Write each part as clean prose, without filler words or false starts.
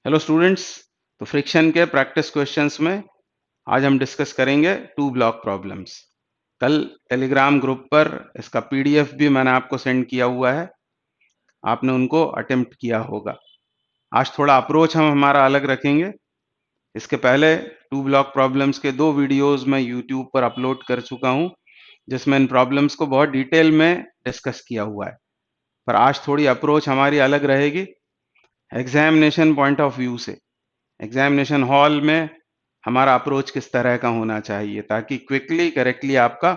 Hello students. तो friction के practice questions में आज हम डिस्कस करेंगे टू ब्लॉक प्रॉब्लम्स। कल टेलीग्राम ग्रुप पर इसका पीडीएफ भी मैंने आपको सेंड किया हुआ है, आपने उनको अटेम्प्ट किया होगा। आज थोड़ा अप्रोच हम हमारा अलग रखेंगे। इसके पहले टू ब्लॉक प्रॉब्लम्स के 2 वीडियोस मैं यूट्यूब पर अपलोड कर चुका हूं, जिसमें इन प्रॉब्लम्स को बहुत डिटेल में डिस्कस किया हुआ है। पर आज थोड़ी अप्रोच हमारी अलग रहेगी एग्जामिनेशन पॉइंट ऑफ व्यू से। एग्जामिनेशन हॉल में हमारा अप्रोच किस तरह का होना चाहिए ताकि क्विकली करेक्टली आपका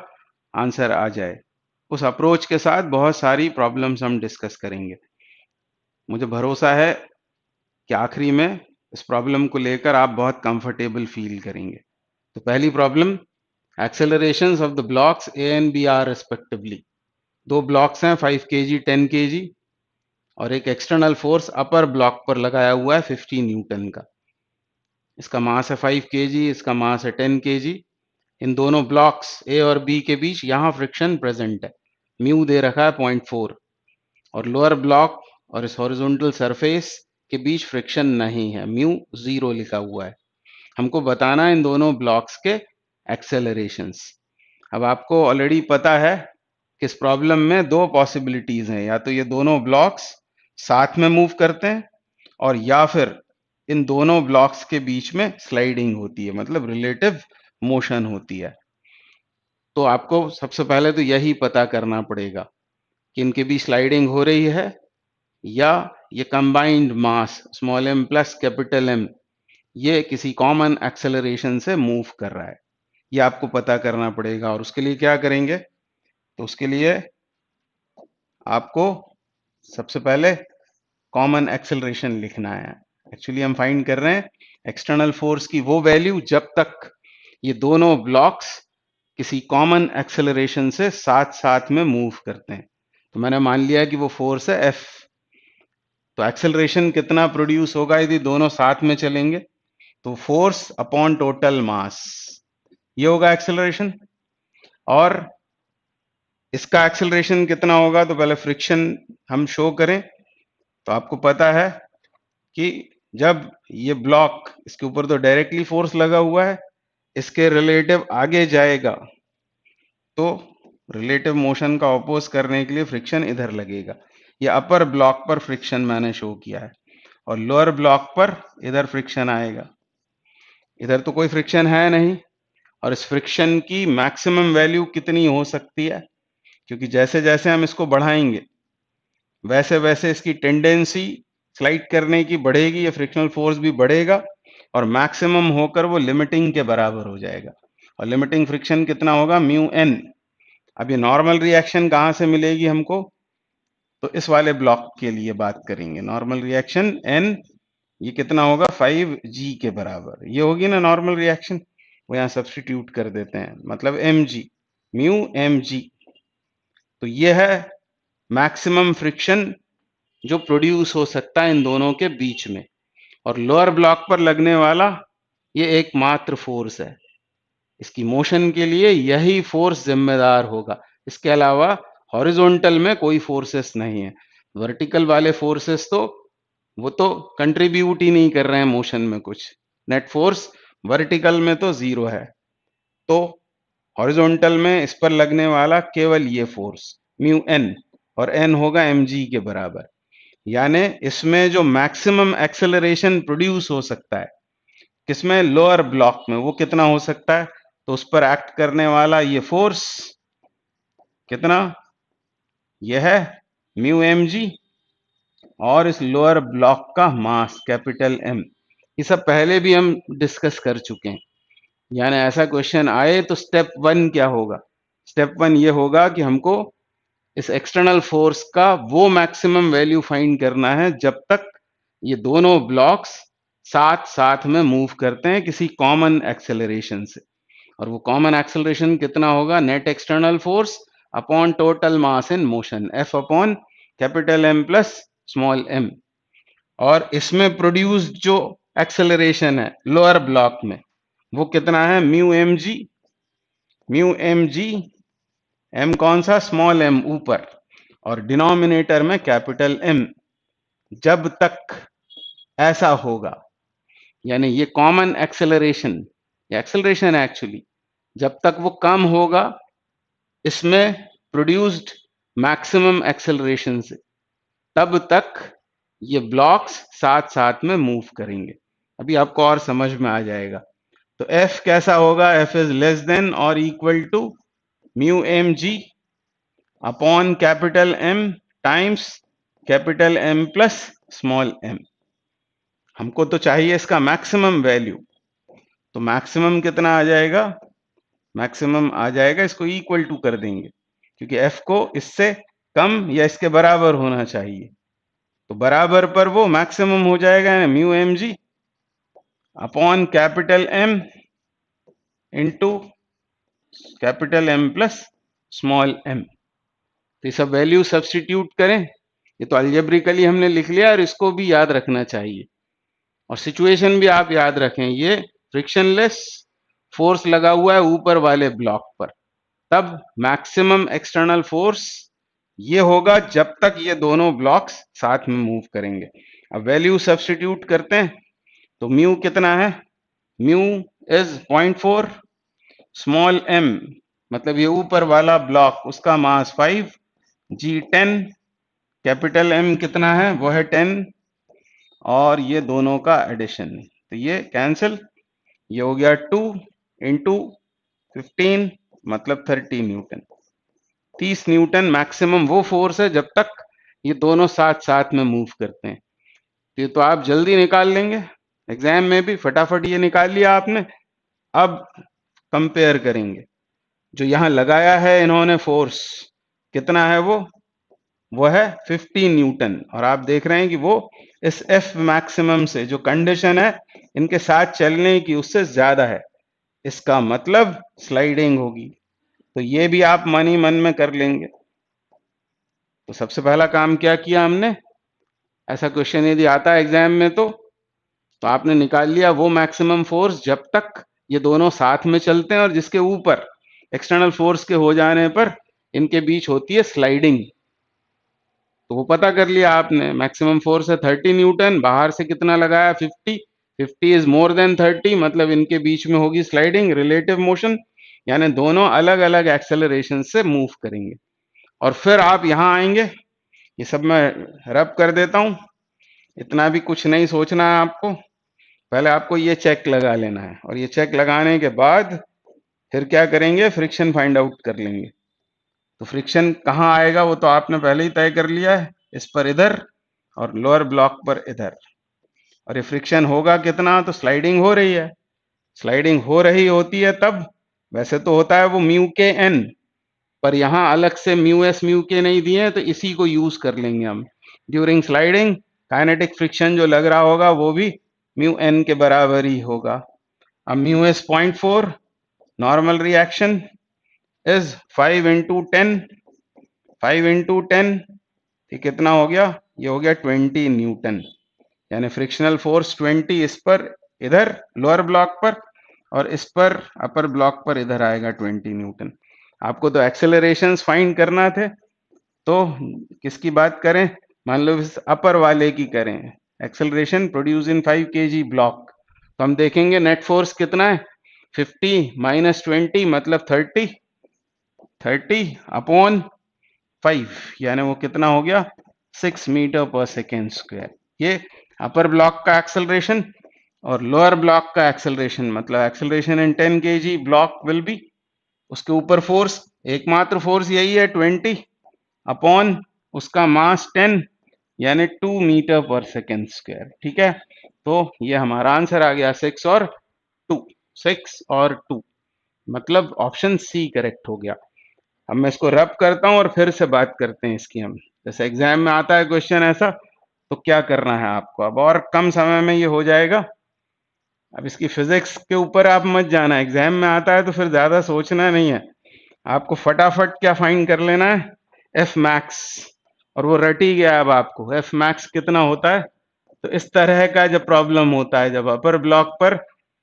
आंसर आ जाए। उस अप्रोच के साथ बहुत सारी प्रॉब्लम्स हम डिस्कस करेंगे। मुझे भरोसा है कि आखिरी में इस प्रॉब्लम को लेकर आप बहुत कंफर्टेबल फील करेंगे। तो पहली problem, accelerations of the blocks A and B are respectively. दो ब्लॉक्स हैं 5 kg 10 kg और एक एक्सटर्नल फोर्स अपर ब्लॉक पर लगाया हुआ है 50 न्यूटन का। इसका मास है 5 kg, इसका मास है 10 kg। इन दोनों ब्लॉक्स ए और बी के बीच यहां फ्रिक्शन प्रेजेंट है, म्यू दे रखा है 0.4, और लोअर ब्लॉक और इस हॉरिजॉन्टल सरफेस के बीच फ्रिक्शन नहीं है, म्यू 0 लिखा हुआ है। हमको बताना है इन दोनों ब्लॉक्स के एक्सेलरेशंस। अब आपको ऑलरेडी पता है कि इस प्रॉब्लम में दो पॉसिबिलिटीज हैं, या तो ये दोनों ब्लॉक्स साथ में मूव करते हैं और या फिर इन दोनों ब्लॉक्स के बीच में स्लाइडिंग होती है, मतलब रिलेटिव मोशन होती है। तो आपको सबसे पहले तो यही पता करना पड़ेगा कि इनके बीच स्लाइडिंग हो रही है या ये combined mass small m plus capital M ये किसी कॉमन एक्सेलरेशन से मूव कर रहा है। ये आपको पता करना पड़ेगा। और उसके लिए क्या करेंगे, तो उसके लिए आपको सबसे पहले कॉमन एक्सेलरेशन लिखना है। एक्चुअली हम फाइंड कर रहे हैं एक्सटर्नल फोर्स की वो वैल्यू जब तक ये दोनों ब्लॉक्स किसी कॉमन एक्सेलरेशन से साथ साथ में मूव करते हैं। तो मैंने मान लिया कि वो फोर्स है F। तो एक्सेलरेशन कितना प्रोड्यूस होगा यदि दोनों साथ में चलेंगे, तो फोर्स अपॉन टोटल मास, ये होगा एक्सेलरेशन। और इसका एक्सेलरेशन कितना होगा, तो पहले फ्रिक्शन हम शो करें। तो आपको पता है कि जब ये ब्लॉक, इसके ऊपर तो डायरेक्टली फोर्स लगा हुआ है, इसके रिलेटिव आगे जाएगा तो रिलेटिव मोशन का ऑपोज करने के लिए फ्रिक्शन इधर लगेगा। ये अपर ब्लॉक पर फ्रिक्शन मैंने शो किया है और लोअर ब्लॉक पर इधर फ्रिक्शन आएगा। इधर तो कोई फ्रिक्शन है नहीं, और इस फ्रिक्शन की मैक्सिमम वैल्यू कितनी हो सकती है, क्योंकि जैसे जैसे हम इसको बढ़ाएंगे वैसे वैसे इसकी टेंडेंसी स्लाइड करने की बढ़ेगी, ये फ्रिक्शनल फोर्स भी बढ़ेगा और मैक्सिमम होकर वो लिमिटिंग के बराबर हो जाएगा। और लिमिटिंग फ्रिक्शन कितना होगा, म्यू एन। अब ये नॉर्मल रिएक्शन कहां से मिलेगी हमको, तो इस वाले ब्लॉक के लिए बात करेंगे। नॉर्मल रिएक्शन एन ये कितना होगा, 5g के बराबर। ये होगी ना नॉर्मल रिएक्शन, वो यहाँ सब्स्टिट्यूट कर देते हैं, मतलब mg, म्यू mg। तो ये है मैक्सिमम फ्रिक्शन जो प्रोड्यूस हो सकता है इन दोनों के बीच में। और लोअर ब्लॉक पर लगने वाला ये एकमात्र फोर्स है, इसकी मोशन के लिए यही फोर्स जिम्मेदार होगा। इसके अलावा हॉरिजॉन्टल में कोई फोर्सेस नहीं है। वर्टिकल वाले फोर्सेस तो वो तो कंट्रीब्यूट ही नहीं कर रहे हैं मोशन में कुछ। नेट फोर्स वर्टिकल में तो 0 है, तो हॉरिजॉन्टल में इस पर लगने वाला केवल ये फोर्स म्यू एन, और एन होगा mg के बराबर। यानी इसमें जो मैक्सिमम एक्सेलरेशन प्रोड्यूस हो सकता है किसमें, लोअर ब्लॉक में, वो कितना हो सकता है, तो उस पर एक्ट करने वाला ये फोर्स कितना, यह है म्यू mg, और इस लोअर ब्लॉक का मास कैपिटल M। ये सब पहले भी हम डिस्कस कर चुके हैं। यानी ऐसा क्वेश्चन आए तो स्टेप 1 क्या होगा, स्टेप 1 ये होगा कि हमको इस एक्सटर्नल फोर्स का वो मैक्सिमम वैल्यू फाइंड करना है जब तक ये दोनों ब्लॉक्स साथ साथ में मूव करते हैं किसी कॉमन एक्सेलरेशन से। और वो कॉमन एक्सेलरेशन कितना होगा, net external force upon total mass in motion, F upon capital M plus small m। और इसमें प्रोड्यूस जो एक्सेलरेशन है लोअर ब्लॉक में वो कितना है, mu mg। Mu mg, m कौन सा, स्मॉल m ऊपर, और डिनोमिनेटर में कैपिटल M। जब तक ऐसा होगा, यानी ये कॉमन एक्सेलरेशन, ये एक्सेलरेशन है एक्चुअली, जब तक वो कम होगा इसमें प्रोड्यूस्ड मैक्सिमम एक्सेलरेशन से, तब तक ये ब्लॉक्स साथ साथ में मूव करेंगे। अभी आपको और समझ में आ जाएगा। तो F कैसा होगा? F इज लेस देन और equal to mu m ji upon capital M times capital M plus small m। हमको तो चाहिए इसका मैक्सिमम वैल्यू, तो मैक्सिमम कितना आ जाएगा? मैक्सिमम आ जाएगा, इसको इक्वल टू कर देंगे क्योंकि F को इससे कम या इसके बराबर होना चाहिए, तो बराबर पर वो मैक्सिमम हो जाएगा म्यू एम जी upon capital M into capital M plus small m। तो ये सब वैल्यू सब्स्टिट्यूट करें, ये तो अलजेब्रिकली हमने लिख लिया और इसको भी याद रखना चाहिए, और सिचुएशन भी आप याद रखें। ये फ्रिक्शनलेस फोर्स लगा हुआ है ऊपर वाले ब्लॉक पर, तब मैक्सिमम एक्सटर्नल फोर्स ये होगा जब तक ये दोनों ब्लॉक्स साथ में मूव करेंगे। अब वैल्यू सब्स्टिट्यूट करते हैं, तो म्यू कितना है? म्यू इज 0.4, स्मॉल m मतलब ये ऊपर वाला ब्लॉक, उसका मास 5, जी 10, कैपिटल M कितना है? वो है 10, और ये दोनों का एडिशन, तो ये कैंसिल, ये हो गया 2 इंटू 15 मतलब 30 न्यूटन। 30 न्यूटन मैक्सिमम वो फोर्स है जब तक ये दोनों साथ साथ में मूव करते हैं। ये तो आप जल्दी निकाल लेंगे, एग्जाम में भी फटाफट ये निकाल लिया आपने। अब कंपेयर करेंगे, जो यहां लगाया है इन्होंने फोर्स कितना है? वो है 15 न्यूटन, और आप देख रहे हैं कि वो इस F मैक्सिमम से, जो कंडीशन है इनके साथ चलने की, उससे ज्यादा है। इसका मतलब स्लाइडिंग होगी, तो ये भी आप मन ही मन में कर लेंगे। तो सबसे पहला काम क्या किया हमने, ऐसा क्वेश्चन यदि आता है एग्जाम में तो आपने निकाल लिया वो मैक्सिमम फोर्स जब तक ये दोनों साथ में चलते हैं, और जिसके ऊपर एक्सटर्नल फोर्स के हो जाने पर इनके बीच होती है स्लाइडिंग। तो वो पता कर लिया आपने, मैक्सिमम फोर्स है 30 न्यूटन, बाहर से कितना लगाया? 50, 50 इज मोर देन 30, मतलब इनके बीच में होगी स्लाइडिंग, रिलेटिव मोशन, यानी दोनों अलग अलग एक्सेलरेशन से मूव करेंगे। और फिर आप यहां आएंगे, ये सब मैं रब कर देता हूं, इतना भी कुछ नहीं सोचना है आपको, पहले आपको ये चेक लगा लेना है, और ये चेक लगाने के बाद फिर क्या करेंगे? फ्रिक्शन फाइंड आउट कर लेंगे। तो फ्रिक्शन कहाँ आएगा वो तो आपने पहले ही तय कर लिया है, इस पर इधर और लोअर ब्लॉक पर इधर। और ये फ्रिक्शन होगा कितना? तो स्लाइडिंग हो रही है, स्लाइडिंग हो रही होती है तब, वैसे तो होता है वो म्यू के एन, पर यहां अलग से म्यू एस म्यू के नहीं दिए हैं, तो इसी को यूज कर लेंगे हम। ड्यूरिंग स्लाइडिंग काइनेटिक फ्रिक्शन जो लग रहा होगा वो भी म्यू एन के बराबर ही होगा। अब mu S 0.4, normal reaction is 5 into 10, 5 into 10, ये कितना हो गया? ये हो गया 20 न्यूटन, यानी फ्रिक्शनल फोर्स 20 इस पर इधर लोअर ब्लॉक पर, और इस पर अपर ब्लॉक पर इधर आएगा 20 न्यूटन। आपको तो एक्सेलरेशंस फाइंड करना थे, तो किसकी बात करें? मान लो इस अपर वाले की करें, acceleration produce in 5 kg block, तो हम देखेंगे नेट फोर्स कितना है? 50 माइनस 20 मतलब 30, 30 अपॉन 5, यानी वो कितना हो गया? 6 मीटर पर सेकेंड स्क्वायर। ये अपर ब्लॉक का एक्सेलरेशन, और लोअर ब्लॉक का एक्सेलरेशन, मतलब acceleration in 10 kg block will B, उसके ऊपर फोर्स, एकमात्र फोर्स यही है 20 अपॉन उसका मास 10, यानी 2 मीटर पर सेकेंड स्क्वायर। ठीक है, तो ये हमारा आंसर आ गया 6 और 2, 6 और 2, मतलब ऑप्शन सी करेक्ट हो गया। अब मैं इसको रब करता हूं और फिर से बात करते हैं इसकी हम, जैसे एग्जाम में आता है क्वेश्चन ऐसा, तो क्या करना है आपको, अब और कम समय में ये हो जाएगा। अब इसकी फिजिक्स के ऊपर आप मत जाना, एग्जाम में आता है तो फिर ज्यादा सोचना नहीं है, आपको फटाफट क्या फाइंड कर लेना है? एफ मैक्स, और वो रट ही गया। अब आपको एफ मैक्स कितना होता है? तो इस तरह का जब प्रॉब्लम होता है, जब अपर ब्लॉक पर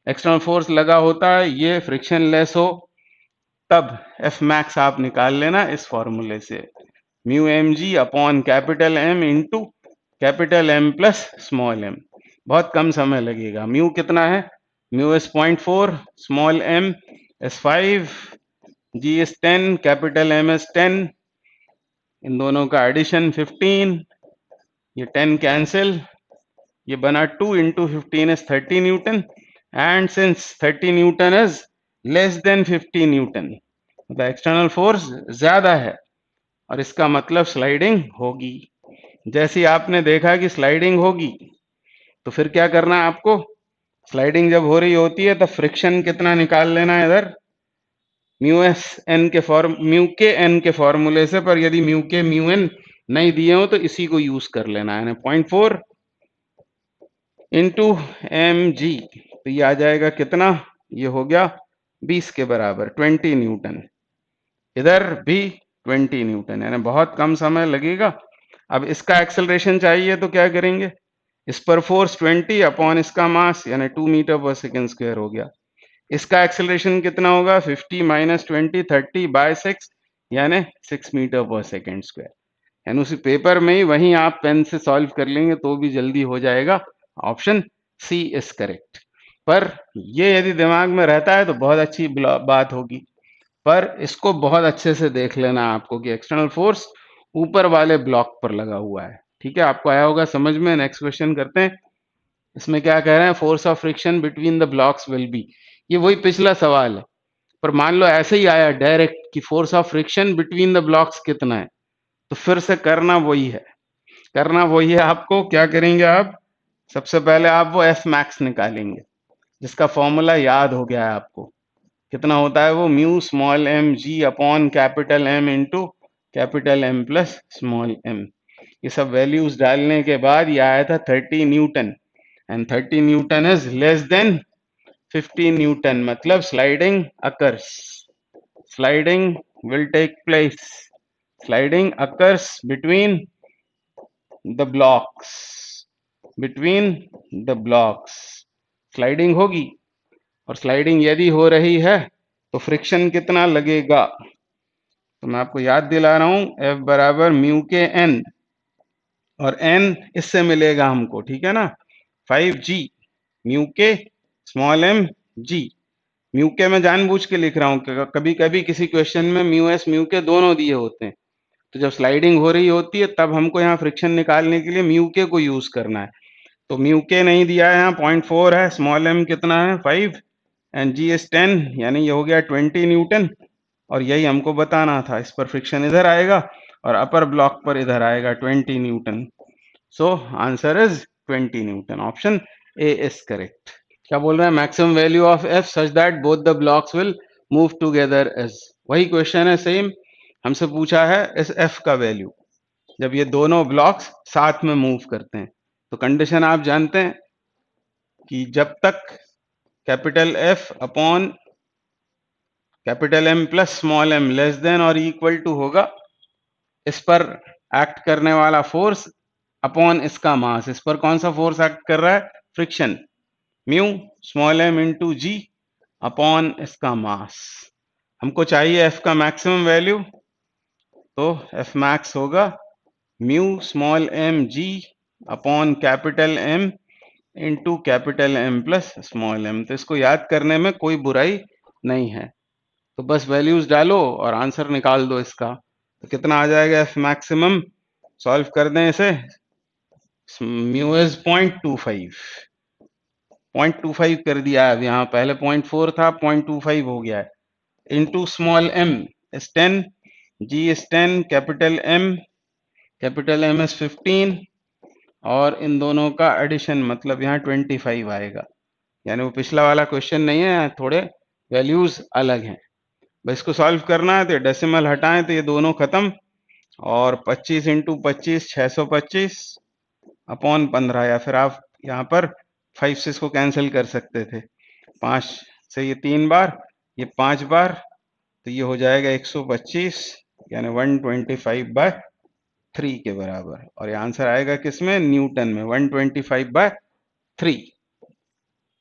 एक्सटर्नल फोर्स लगा होता है, ये फ्रिक्शन लेस हो, तब एफ मैक्स आप निकाल लेना इस फॉर्मूले से, म्यू एम जी upon capital M into capital M plus small m. बहुत कम समय लगेगा। म्यू कितना है? Mu is 0.4, small m is 5, g is 10, capital M is 10, इन दोनों का एडिशन 15, ये 10 कैंसिल, ये बना 2 into 15 is 30 newton, and since 30 newton is less than 50 newton, मतलब एक्सटर्नल फोर्स ज्यादा है और इसका मतलब स्लाइडिंग होगी। जैसे ही आपने देखा कि स्लाइडिंग होगी तो फिर क्या करना है आपको? स्लाइडिंग जब हो रही होती है तो फ्रिक्शन कितना निकाल लेना है इधर, म्यू के एन के फॉर्मूले से, पर यदि म्यू के म्यू एन नहीं दिए हो तो इसी को यूज कर लेना है, 0.4 इंटू एम जी, तो ये आ जाएगा कितना? ये हो गया 20 के बराबर, 20 न्यूटन। इधर भी 20 न्यूटन, यानी बहुत कम समय लगेगा। अब इसका एक्सेलरेशन चाहिए तो क्या करेंगे? इस पर फोर्स 20 अपॉन इसका मास, यानी 2 मीटर पर सेकेंड स्क्वायर हो गया। इसका एक्सेलरेशन कितना होगा? 50 माइनस 20, 30 बाय 6, यानी 6 मीटर पर सेकेंड स्क्वायर। यानी उसी पेपर में ही वहीं आप पेन से सॉल्व कर लेंगे तो भी जल्दी हो जाएगा। Option C is correct. पर ये यदि दिमाग में रहता है तो बहुत अच्छी बात होगी, पर इसको बहुत अच्छे से देख लेना आपको कि एक्सटर्नल फोर्स ऊपर वाले ब्लॉक पर लगा हुआ है। ठीक है, आपको आया होगा समझ में। नेक्स्ट क्वेश्चन करते हैं। इसमें क्या कह रहे हैं? Force of friction between the blocks will B, ये वही पिछला सवाल है, पर मान लो ऐसे ही आया डायरेक्ट कि force of friction between the blocks कितना है, तो फिर से करना वही है। आपको क्या करेंगे आप? सबसे पहले आप वो एफ मैक्स निकालेंगे, जिसका फॉर्मूला याद हो गया है आपको। कितना होता है वो? Mu small M G upon capital M into capital M plus small M. ये सब वैल्यूज डालने के बाद ये आया था 30 newton, and 30 newton is less than 50 newton, मतलब sliding occurs, sliding will take place, sliding occurs between the blocks, between the blocks, sliding होगी। और स्लाइडिंग यदि हो रही है तो फ्रिक्शन कितना लगेगा? तो मैं आपको याद दिला रहा हूं, F बराबर म्यू के एन, और एन इससे मिलेगा हमको, ठीक है ना, 5G म्यू के स्मॉल एम जी। म्यू के मैं जानबूझ के लिख रहा हूँ, कभी कभी किसी क्वेश्चन में म्यू एस म्यू के दोनों दिए होते हैं, तो जब स्लाइडिंग हो रही होती है तब हमको यहाँ फ्रिक्शन निकालने के लिए म्यू के को यूज करना है। तो म्यू के नहीं दिया है, यहाँ 0.4 है, स्मॉल एम कितना है? 5, एंड जी इज 10, यानी ये हो गया 20 न्यूटन, और यही हमको बताना था। इस पर फ्रिक्शन इधर आएगा और अपर ब्लॉक पर इधर आएगा 20 Newton. So answer is 20 Newton. Option A is correct. क्या बोल रहे हैं? Maximum value of F such that both the blocks will move together is, वही क्वेश्चन है सेम, हमसे पूछा है इस एफ का वैल्यू जब ये दोनों ब्लॉक्स साथ में मूव करते हैं। तो कंडीशन आप जानते हैं कि जब तक capital F upon capital M plus small m less than और इक्वल टू होगा इस पर एक्ट करने वाला फोर्स अपॉन इसका मास। इस पर कौन सा फोर्स एक्ट कर रहा है? Friction, mu small M into G upon इसका मास। हमको चाहिए एफ का मैक्सिमम वैल्यू, तो एफ मैक्स होगा mu small M G upon capital M into capital M plus small M. तो इसको याद करने में कोई बुराई नहीं है, तो बस वैल्यूज डालो और आंसर निकाल दो इसका। तो कितना आ जाएगा एफ मैक्सिमम? सॉल्व कर दें इसे, म्यू इज 0.25 कर दिया है। अब यहाँ पहले 0.4 था, 0.25 हो गया है, into small m is 10, g is 10, capital M is 15, और इन दोनों का एडिशन मतलब यहाँ 25 आएगा। यानी वो पिछला वाला क्वेश्चन नहीं है, थोड़े वैल्यूज अलग हैं। बस इसको सॉल्व करना है, तो डेसिमल हटाएं तो ये दोनों खत्म, और 25 इंटू 25 625 अपॉन 15, या फिर आप यहाँ पर 5 से इसको कैंसिल कर सकते थे, 5 से ये 3 बार, ये 5 बार, तो ये हो जाएगा 125, यानी 125/3 के बराबर। और ये आंसर आएगा किसमें? न्यूटन में, 125/3।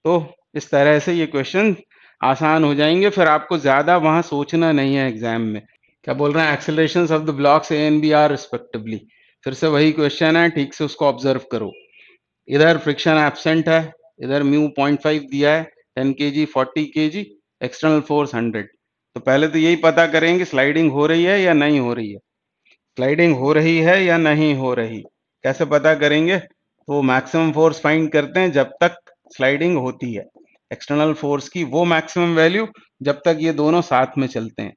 तो इस तरह से ये क्वेश्चन आसान हो जाएंगे, फिर आपको ज्यादा वहां सोचना नहीं है एग्जाम में। क्या बोल रहे हैं? Accelerations of the blocks A and B are respectively, फिर से वही क्वेश्चन है, ठीक से उसको ऑब्जर्व करो। इधर फ्रिक्शन एब्सेंट है, इधर म्यू 0.5 दिया है, 10 kg 40 kg, एक्सटर्नल फोर्स 100। तो पहले तो यही पता करेंगे स्लाइडिंग हो रही है या नहीं हो रही है। स्लाइडिंग हो रही है या नहीं हो रही, कैसे पता करेंगे? तो मैक्सिमम फोर्स फाइंड करते हैं जब तक स्लाइडिंग होती है, एक्सटर्नल फोर्स की वो मैक्सिमम वैल्यू जब तक ये दोनों साथ में चलते हैं।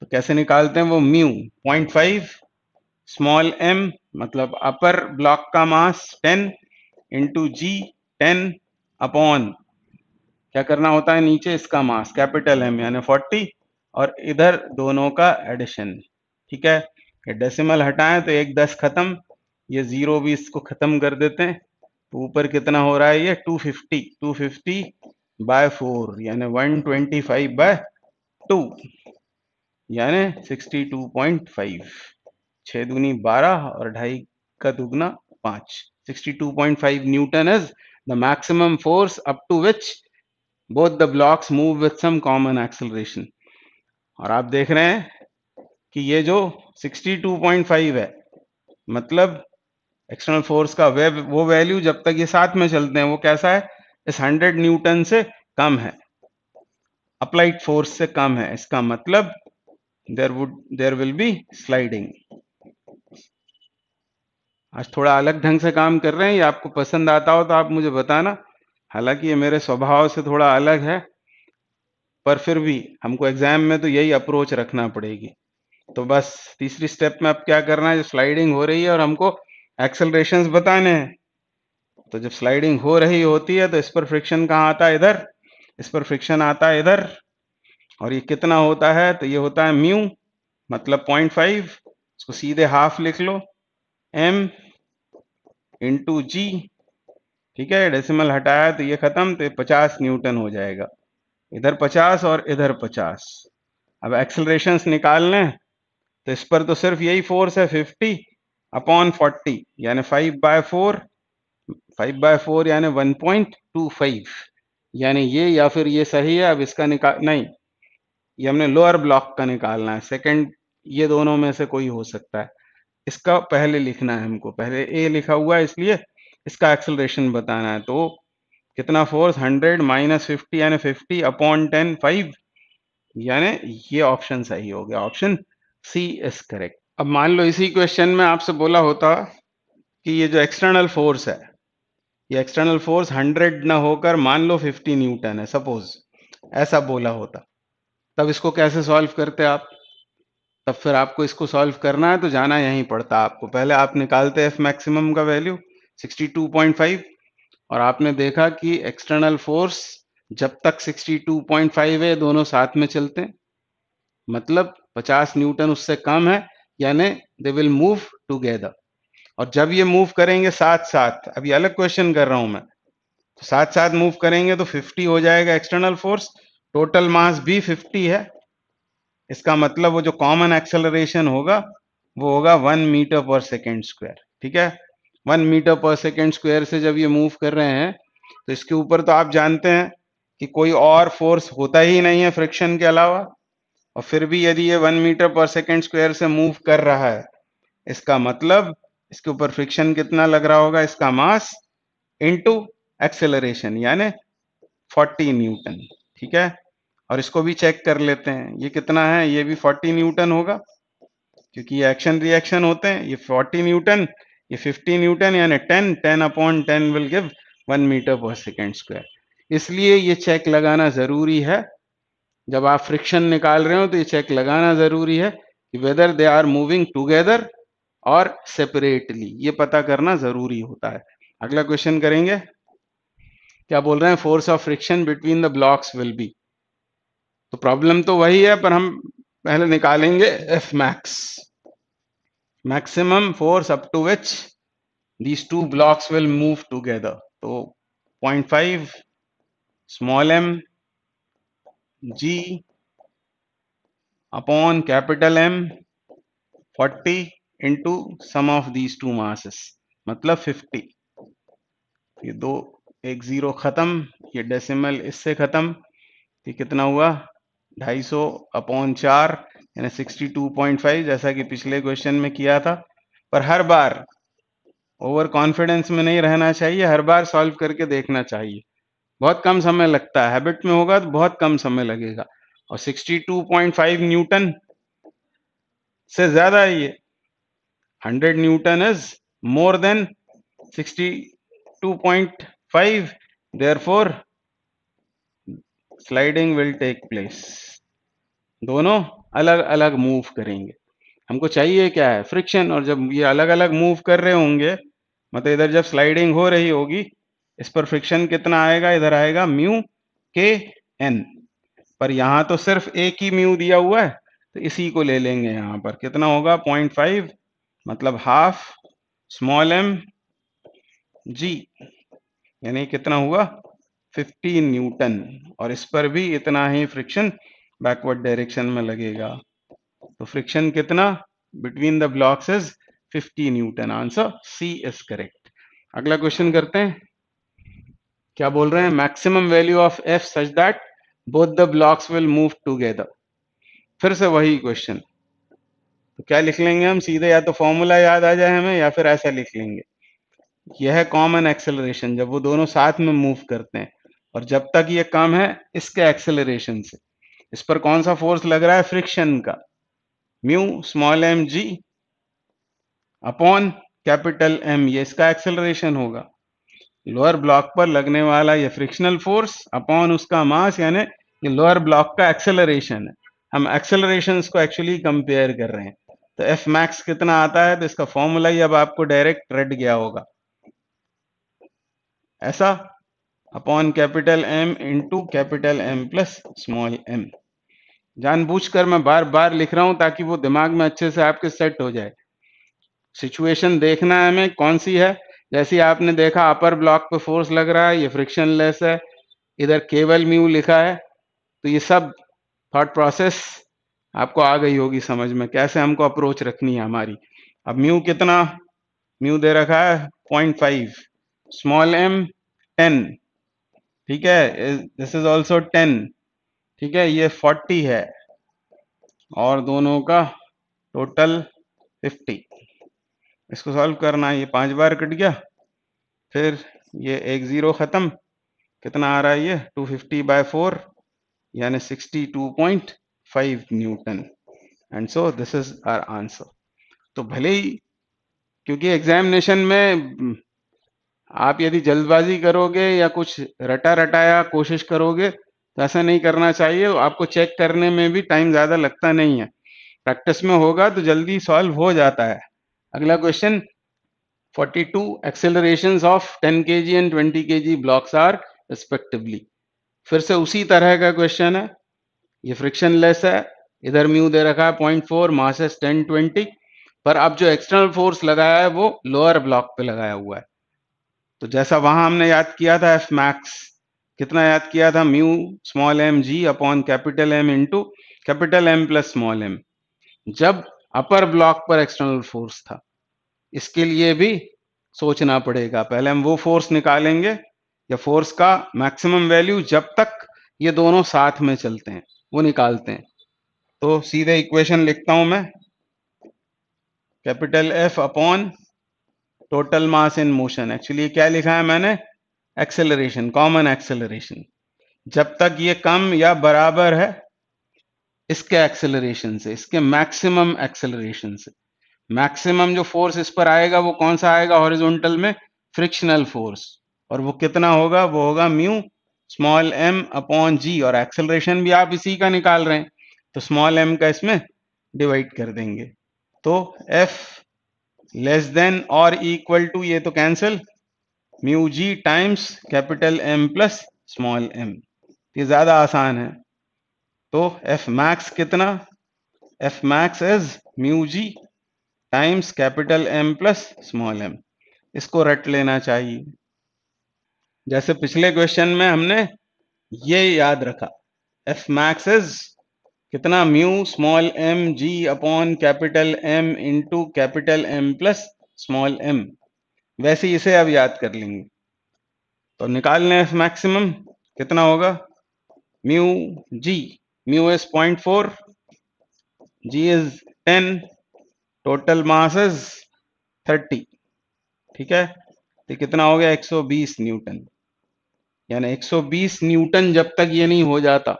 तो कैसे निकालते हैं वो? म्यू 0.5 स्मॉल m मतलब अपर ब्लॉक का मास 10 इंटू जी 10 अपॉन क्या करना होता है नीचे इसका मास कैपिटल M यानी 40 और इधर दोनों का एडिशन। ठीक है, ये डेसिमल हटाएं तो 1 10 खत्म, ये जीरो भी इसको खत्म कर देते हैं। तो ऊपर कितना हो रहा है ये 250 बाय 4 यानी 125 बाय 2 यानी 62.5। 6 दूनी 12 और 2.5 का दुगना 5। 62.5 newton is the maximum force up to which both the blocks move with some common acceleration। और आप देख रहे हैं कि ये जो 62.5 है मतलब एक्सटर्नल फोर्स का वो वैल्यू जब तक ये साथ में चलते हैं वो कैसा है? इस 100 न्यूटन से कम है, अप्लाइड फोर्स से कम है। इसका मतलब देयर विल बी स्लाइडिंग। आज थोड़ा अलग ढंग से काम कर रहे हैं, ये आपको पसंद आता हो तो आप मुझे बताना। हालांकि ये मेरे स्वभाव से थोड़ा अलग है, पर फिर भी हमको एग्जाम में तो यही अप्रोच रखना पड़ेगी। तो बस तीसरी स्टेप में अब क्या करना है, जो स्लाइडिंग हो रही है और हमको एक्सेलरेशंस बताने हैं। तो जब स्लाइडिंग हो रही होती है तो इस पर फ्रिक्शन कहाँ आता है? इधर। इस पर फ्रिक्शन आता है इधर। और ये कितना होता है? तो ये होता है म्यू मतलब 0.5, इसको सीधे हाफ लिख लो, m इंटू जी। ठीक है, डेसिमल हटाया तो ये खत्म, तो 50 न्यूटन हो जाएगा। इधर 50 और इधर 50। अब एक्सेलरेशंस निकाल लें तो इस पर तो सिर्फ यही फोर्स है 50 अपॉन 40 यानी 5/4। 5/4 यानी 1.25 यानी ये या फिर ये सही है। अब इसका निकाल नहीं, ये हमने लोअर ब्लॉक का निकालना है, सेकंड ये दोनों में से कोई हो सकता है। इसका पहले लिखना है हमको, पहले ए लिखा हुआ है इसलिए इसका एक्सेलरेशन बताना है। तो कितना फोर्स? 100 माइनस 50 यानी 50 अपॉन 10 5 यानी ये ऑप्शन सही हो गया, ऑप्शन सी इज करेक्ट। अब मान लो इसी क्वेश्चन में आपसे बोला होता कि ये जो एक्सटर्नल फोर्स है, ये एक्सटर्नल फोर्स 100 ना होकर मान लो 50 न्यूटन है, सपोज ऐसा बोला होता, तब इसको कैसे सॉल्व करते आप? तब फिर आपको इसको सॉल्व करना है तो जाना यहीं पड़ता आपको। पहले आप निकालते एफ मैक्सिमम का वैल्यू 62.5 और आपने देखा कि एक्सटर्नल फोर्स जब तक 62.5 है दोनों साथ में चलते हैं, मतलब 50 न्यूटन उससे कम है यानी दे विल मूव टुगेदर। और जब ये मूव करेंगे साथ साथ, अभी अलग क्वेश्चन कर रहा हूं मैं, तो साथ साथ मूव करेंगे तो 50 हो जाएगा एक्सटर्नल फोर्स, टोटल मास भी 50 है। इसका मतलब वो जो कॉमन एक्सेलरेशन होगा वो होगा 1 मीटर पर सेकेंड स्क्वायर। ठीक है, 1 मीटर पर सेकेंड स्क्वायर से जब ये मूव कर रहे हैं तो इसके ऊपर तो आप जानते हैं कि कोई और फोर्स होता ही नहीं है फ्रिक्शन के अलावा। और फिर भी यदि ये 1 मीटर पर सेकेंड स्क्वायर से मूव कर रहा है, इसका मतलब इसके ऊपर फ्रिक्शन कितना लग रहा होगा? इसका मास इनटू एक्सेलरेशन यानी 40 न्यूटन। ठीक है, और इसको भी चेक कर लेते हैं, ये कितना है? ये भी 40 न्यूटन होगा क्योंकि ये एक्शन रिएक्शन होते हैं। ये 40 न्यूटन, ये 50 न्यूटन यानी 10 upon 10 will give 1 metre per second square. इसलिए ये चेक लगाना जरूरी है, जब आप फ्रिक्शन निकाल रहे हो तो ये चेक लगाना जरूरी है कि whether they are moving together और सेपरेटली, ये पता करना जरूरी होता है। अगला क्वेश्चन करेंगे, क्या बोल रहे हैं? Force of friction between the blocks will be. तो प्रॉब्लम तो वही है पर हम पहले निकालेंगे F max, maximum force up to which these two blocks will move together। तो 0.5 small m g upon capital M 40 into sum of these two masses मतलब 50। ये दो एक जीरो खत्म, ये डेसिमल इससे खत्म, ये कितना हुआ? 250 अपॉन 4 यानी 62.5 जैसा कि पिछले क्वेश्चन में किया था। पर हर बार ओवर कॉन्फिडेंस में नहीं रहना चाहिए, हर बार सॉल्व करके देखना चाहिए। बहुत कम समय लगता है, हैबिट में होगा तो बहुत कम समय लगेगा। और 62.5 न्यूटन से ज्यादा है ये। 100 newton is more than 62.5, therefore sliding will take place. दोनों अलग अलग मूव करेंगे। हमको चाहिए क्या है, फ्रिक्शन। और जब ये अलग अलग मूव कर रहे होंगे, मतलब इधर जब स्लाइडिंग हो रही होगी, इस पर फ्रिक्शन कितना आएगा, इधर आएगा म्यू के एन। पर यहां तो सिर्फ एक ही म्यू दिया हुआ है, तो इसी को ले लेंगे। यहां पर कितना होगा, 0.5, मतलब हाफ स्मॉल एम जी, यानी कितना हुआ, 15 न्यूटन। और इस पर भी इतना ही फ्रिक्शन बैकवर्ड डायरेक्शन में लगेगा। तो फ्रिक्शन कितना between the blocks is 50 newton. Answer C is correct. अगला क्वेश्चन करते हैं। क्या बोल रहे हैं, maximum value of F such that both the blocks will move together. फिर से वही क्वेश्चन। तो क्या लिख लेंगे हम, सीधे या तो फॉर्मूला याद आ जाए हमें, या फिर ऐसा लिख लेंगे। यह है कॉमन एक्सेलरेशन, जब वो दोनों साथ में मूव करते हैं, और जब तक ये कम है इसके एक्सेलरेशन से, इस पर कौन सा फोर्स लग रहा है, फ्रिक्शन का, mu small M G upon capital M, ये इसका एक्सेलरेशन होगा। लोअर ब्लॉक पर लगने वाला ये फ्रिक्शनल फोर्स अपॉन उसका मास, यानी ये लोअर ब्लॉक का एक्सेलरेशन है। हम एक्सेलरेशंस को एक्चुअली कंपेयर कर रहे हैं। तो एफ मैक्स कितना आता है, तो इसका फॉर्मूला ही अब आपको डायरेक्ट रट गया होगा, ऐसा, upon capital M into capital M plus small m. जानबूझकर मैं बार बार लिख रहा हूं ताकि वो दिमाग में अच्छे से आपके सेट हो जाए। सिचुएशन देखना है हमें कौन सी है। जैसे आपने देखा अपर ब्लॉक पे फोर्स लग रहा है, ये फ्रिक्शन लेस है, इधर केवल म्यू लिखा है, तो ये सब थॉट प्रोसेस आपको आ गई होगी समझ में, कैसे हमको अप्रोच रखनी है हमारी। अब म्यू कितना, म्यू दे रखा है 0.5, स्मॉल एम 10, ठीक है, दिस इज ऑल्सो 10, ठीक है, ये 40 है, और दोनों का टोटल 50। इसको सॉल्व करना है, ये 5 बार कट गया, फिर ये एक जीरो खत्म, कितना आ रहा है ये 250/4, यानी 62.5 newton. And so this is our answer. तो भले ही, क्योंकि एग्जामिनेशन में आप यदि जल्दबाजी करोगे या कुछ रटा रटाया कोशिश करोगे, तो ऐसा नहीं करना चाहिए। आपको चेक करने में भी टाइम ज्यादा लगता नहीं है, प्रैक्टिस में होगा तो जल्दी सॉल्व हो जाता है। अगला question, 42 accelerations of 10 kg and 20 kg blocks are respectively। फिर से उसी तरह का क्वेश्चन है, ये फ्रिक्शन लेस है, इधर म्यू दे रखा है 0.4, मास है 10-20, पर अब जो एक्सटर्नल फोर्स लगाया है वो लोअर ब्लॉक पे लगाया हुआ है। तो जैसा वहां हमने याद किया था, एफ मैक्स कितना याद किया था, mu small M G upon capital M into capital M plus small m, जब अपर ब्लॉक पर एक्सटर्नल फोर्स था। इसके लिए भी सोचना पड़ेगा, पहले हम वो फोर्स निकालेंगे, या फोर्स का मैक्सिमम वैल्यू जब तक ये दोनों साथ में चलते हैं वो निकालते हैं। तो सीधे इक्वेशन लिखता हूं मैं, capital F upon total mass in motion. Actually क्या लिखा है मैंने, एक्सेलरेशन, कॉमन एक्सेलरेशन, जब तक ये कम या बराबर है इसके एक्सेलरेशन से, इसके मैक्सिमम एक्सेलरेशन से। मैक्सिमम जो फोर्स इस पर आएगा वो कौन सा आएगा, हॉरिजॉन्टल में फ्रिक्शनल फोर्स, और वो कितना होगा, वो होगा म्यू स्मॉल एम अपॉन जी, और एक्सेलरेशन भी आप इसी का निकाल रहे हैं, तो स्मॉल एम का इसमें डिवाइड कर देंगे। तो एफ लेस देन और इक्वल टू, ये तो cancel, mu G times capital M plus small M, ये ज्यादा आसान है। तो एफ मैक्स कितना, F max is mu G times capital M plus small M. इसको रट लेना चाहिए, जैसे पिछले क्वेश्चन में हमने ये याद रखा, एफ मैक्स इज कितना, mu small M G upon capital M into capital M plus small m. वैसे इसे अब याद कर लेंगे। तो निकाल लें एफ मैक्सिमम, कितना होगा, mu g, mu is 0.4, g is 10, total mass is 30, ठीक है, तो कितना हो गया 120 न्यूटन। यानी 120 न्यूटन जब तक ये नहीं हो जाता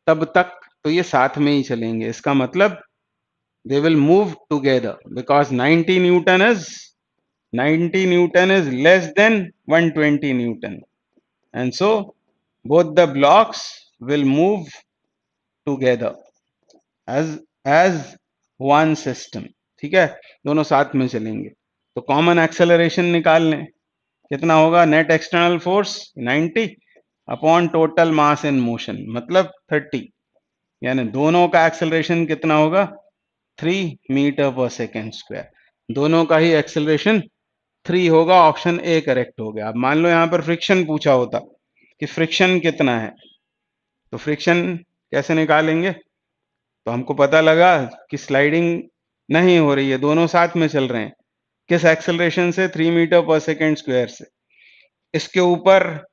तब तक तो ये साथ में ही चलेंगे। इसका मतलब they will move together because 90 Newton is less than 120 Newton, and so both the blocks will move together as one system। ठीक है, दोनों साथ में चलेंगे। तो कॉमन एक्सेलरेशन निकाल लें, कितना होगा? Net external force 90 upon total mass in motion मतलब 30, यानी दोनों का एक्सेलरेशन कितना होगा? 3 मीटर पर सेकेंड स्क्वायर। दोनों का ही एक्सेलरेशन 3 होगा। ऑप्शन ए करेक्ट हो गया। अब मान लो यहां पर फ्रिक्शन पूछा होता कि फ्रिक्शन कितना है, तो फ्रिक्शन कैसे निकालेंगे? तो हमको पता लगा कि स्लाइडिंग नहीं हो रही है, दोनों साथ में चल रहे हैं। किस एक्सेलरेशन से? 3 मीटर पर सेकेंड स्क्वायर से। इसके ऊपर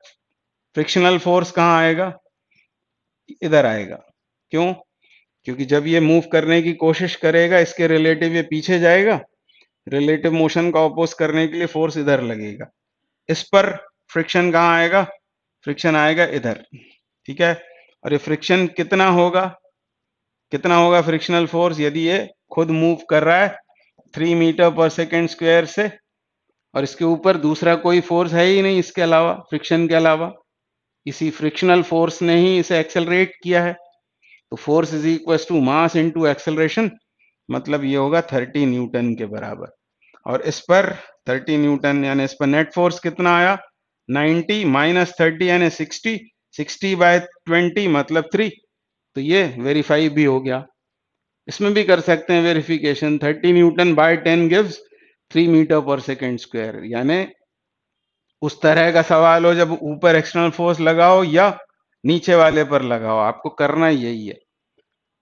फ्रिक्शनल फोर्स कहां आएगा? इधर आएगा। क्यों? क्योंकि जब ये मूव करने की कोशिश करेगा इसके रिलेटिव ये पीछे जाएगा, रिलेटिव मोशन का अपोज करने के लिए फोर्स इधर लगेगा। इस पर फ्रिक्शन कहां आएगा? फ्रिक्शन आएगा इधर। ठीक है, और ये फ्रिक्शन कितना होगा? कितना होगा फ्रिक्शनल फोर्स यदि ये खुद मूव कर रहा है 3 मीटर पर सेकेंड स्क्वायर से, और इसके ऊपर दूसरा कोई फोर्स है ही नहीं इसके अलावा, फ्रिक्शन के अलावा। इसी फ्रिक्शनल फोर्स ने ही इसे एक्सेलरेट किया है। तो force is equal to mass into acceleration, मतलब ये होगा 30 न्यूटन के बराबर। और इस पर 30 न्यूटन, यानी इस पर नेट फोर्स कितना आया? 90 माइनस 30 यानी 60, 60 बाय 20 मतलब 3। तो ये वेरीफाई भी हो गया। इसमें भी कर सकते हैं verification. 30 newton by 10 gives 3 metre per second square. यानी उस तरह का सवाल हो जब ऊपर एक्सटर्नल फोर्स लगाओ या नीचे वाले पर लगाओ, आपको करना यही है।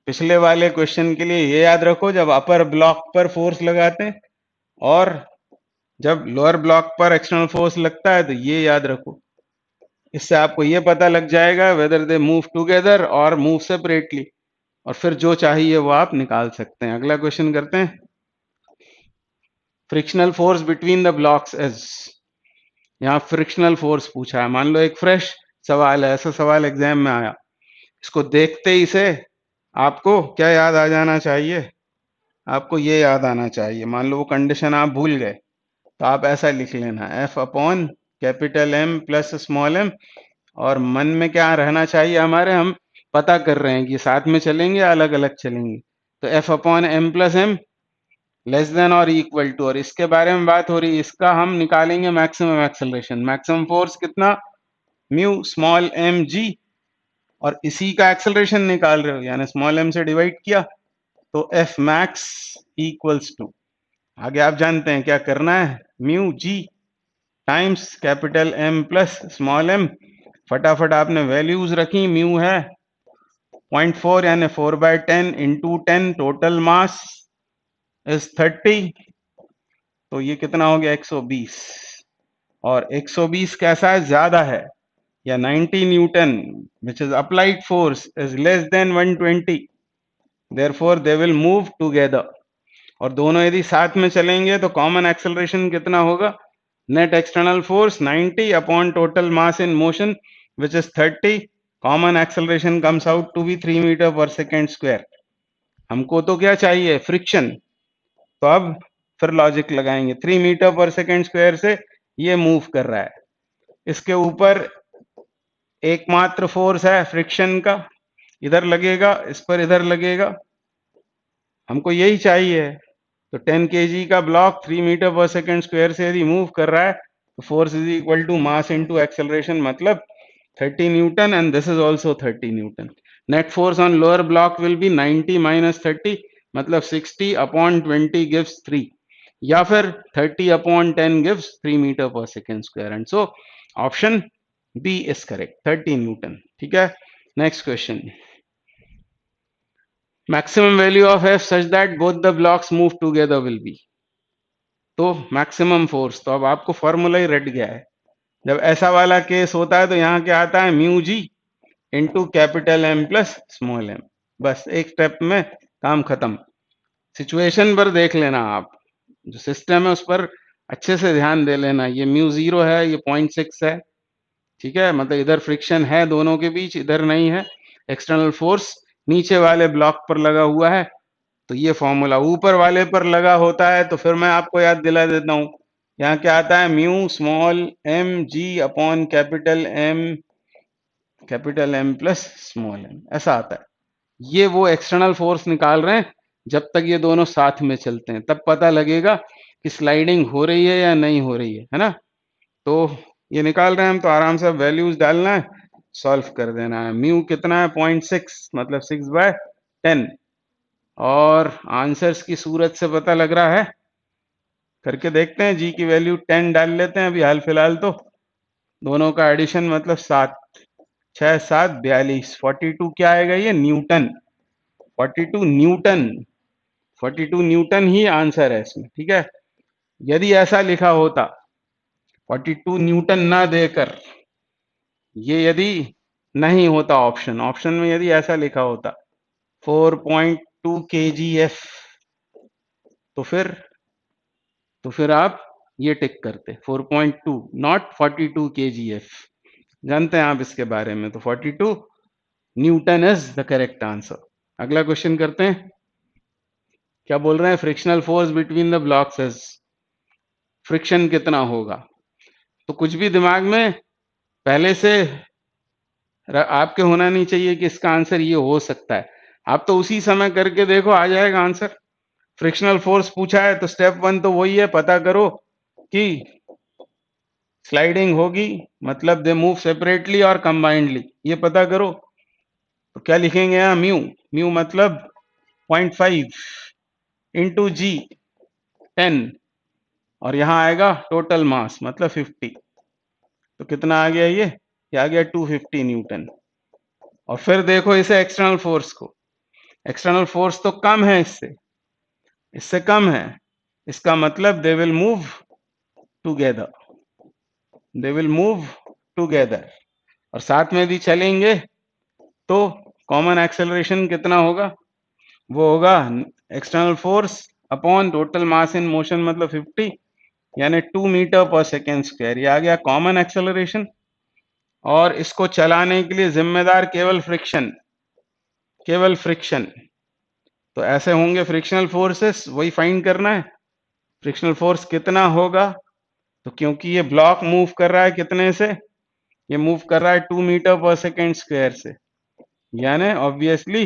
पिछले वाले क्वेश्चन के लिए ये याद रखो, जब अपर ब्लॉक पर फोर्स लगाते हैं और जब लोअर ब्लॉक पर एक्सटर्नल फोर्स लगता है, तो ये याद रखो। इससे आपको ये पता लग जाएगा वेदर दे मूव टुगेदर और मूव सेपरेटली, और फिर जो चाहिए वो आप निकाल सकते हैं। अगला क्वेश्चन करते हैं। Frictional force between the blocks is, यहाँ फ्रिक्शनल फोर्स पूछा है। मान लो एक फ्रेश सवाल है, ऐसा सवाल एग्जाम में आया, इसको देखते ही से आपको क्या याद आ जाना चाहिए? आपको ये याद आना चाहिए। मान लो वो कंडीशन आप भूल गए, तो आप ऐसा लिख लेना, F upon capital M plus small m. और मन में क्या रहना चाहिए हमारे? हम पता कर रहे हैं कि साथ में चलेंगे या अलग अलग चलेंगे। तो F upon M plus M less than और इक्वल टू, और इसके बारे में बात हो रही है, इसका हम निकालेंगे मैक्सिमम एक्सेलरेशन। मैक्सिमम फोर्स कितना? म्यू स्मॉल एम जी, और इसी का एक्सेलरेशन निकाल रहे हो, यानी स्मॉल एम से डिवाइड किया, तो एफ मैक्स इक्वल्स टू, आगे आप जानते हैं क्या करना है, mu G times capital M plus small M. फटाफट आपने वैल्यूज रखी। म्यू है 0.4 यानी 4/10 इंटू 10, टोटल मास इज 30, तो ये कितना हो गया? 120। और 120 कैसा है? ज्यादा है, या 90 Newton which is applied force is less then 120, therefore they will move together. और दोनों यदि साथ में चलेंगे तो कॉमन एक्सेलरेशन कितना होगा? Net external force 90 upon total mass in motion which is 30। Common acceleration comes out to be 3 metre per second square. हमको तो क्या चाहिए? फ्रिक्शन। तो अब फिर लॉजिक लगाएंगे, 3 मीटर पर सेकेंड स्क्वायर से ये मूव कर रहा है, इसके ऊपर एकमात्र फोर्स है फ्रिक्शन का, इधर लगेगा, इस पर इधर लगेगा, हमको यही चाहिए। तो 10 kg का block 3 metre per second square से यदि मूव कर रहा है, तो force is equal to mass into acceleration मतलब 30 newton, and this is also 30 newton. Net force on lower block will be 90 minus 30 मतलब 60 अपॉन 20 गिव्स 3, या फिर 30 अपॉन 10 gives 3 metre per second square, and so option B is correct, 30 newton. ठीक है, next question. Maximum value of F such that both the blocks move together will be, तो maximum force, तो अब आपको formula ही रट गया है। जब ऐसा वाला केस होता है तो यहाँ क्या आता है? Mu G into capital M plus small M. बस एक स्टेप में काम खत्म। सिचुएशन पर देख लेना आप, जो सिस्टम है उस पर अच्छे से ध्यान दे लेना, ये म्यू 0 है, ये 0.6 है, ठीक है, मतलब इधर फ्रिक्शन है दोनों के बीच, इधर नहीं है। एक्सटर्नल फोर्स नीचे वाले ब्लॉक पर लगा हुआ है, तो ये फॉर्मूला ऊपर वाले पर लगा होता है, तो फिर मैं आपको याद दिला देता हूं। यहाँ क्या आता है, mu small M G upon capital M plus small m, ऐसा आता है। ये वो एक्सटर्नल फोर्स निकाल रहे हैं, जब तक ये दोनों साथ में चलते हैं तब पता लगेगा कि स्लाइडिंग हो रही है या नहीं हो रही है ना। तो ये निकाल रहे हैं हम, तो आराम से वैल्यूज डालना है, सॉल्व कर देना है। म्यू कितना है, 0.6, मतलब 6/10, और आंसर्स की सूरत से पता लग रहा है, करके देखते हैं। जी की वैल्यू 10 डाल लेते हैं अभी हाल फिलहाल, तो दोनों का एडिशन मतलब 7, 6 7 42, 42 क्या आएगा, ये न्यूटन, 42 न्यूटन, 42 न्यूटन ही आंसर है इसमें, ठीक है। यदि ऐसा लिखा होता 42 न्यूटन ना देकर, ये यदि नहीं होता ऑप्शन, ऑप्शन में यदि ऐसा लिखा होता 4.2 kgf, तो फिर आप ये टिक करते 4.2, नॉट 42 kgf। जानते हैं आप इसके बारे में, तो 42 Newton is the correct answer. अगला क्वेश्चन करते हैं। क्या बोल रहे हैं, frictional force between the blocks is, friction कितना होगा। तो कुछ भी दिमाग में पहले से आपके होना नहीं चाहिए कि इसका आंसर ये हो सकता है, आप तो उसी समय करके देखो, आ जाएगा आंसर। फ्रिक्शनल फोर्स पूछा है तो स्टेप 1 तो वही है, पता करो कि स्लाइडिंग होगी, मतलब दे मूव सेपरेटली और कंबाइंडली, ये पता करो। तो क्या लिखेंगे यहाँ, म्यू, म्यू मतलब 0.5 इंटू जी 10, और यहाँ आएगा टोटल मास मतलब 50, तो कितना आ गया, ये आ गया 250 न्यूटन। और फिर देखो इसे एक्सटर्नल फोर्स को, एक्सटर्नल फोर्स तो कम है, इससे इससे कम है, इसका मतलब they will move together, they will move together, और साथ में भी चलेंगे, तो कॉमन एक्सेलरेशन कितना होगा, वो होगा external force upon total mass in motion मतलब 50, यानी 2 मीटर पर सेकेंड स्क्वायर, ये आ गया कॉमन एक्सेलरेशन। और इसको चलाने के लिए जिम्मेदार केवल फ्रिक्शन, केवल फ्रिक्शन। तो ऐसे होंगे फ्रिक्शनल फोर्सेस, वही फाइंड करना है, फ्रिक्शनल फोर्स कितना होगा। तो क्योंकि ये ब्लॉक मूव कर रहा है कितने से, ये मूव कर रहा है 2 मीटर पर सेकेंड स्क्वायर से, यानी ऑब्वियसली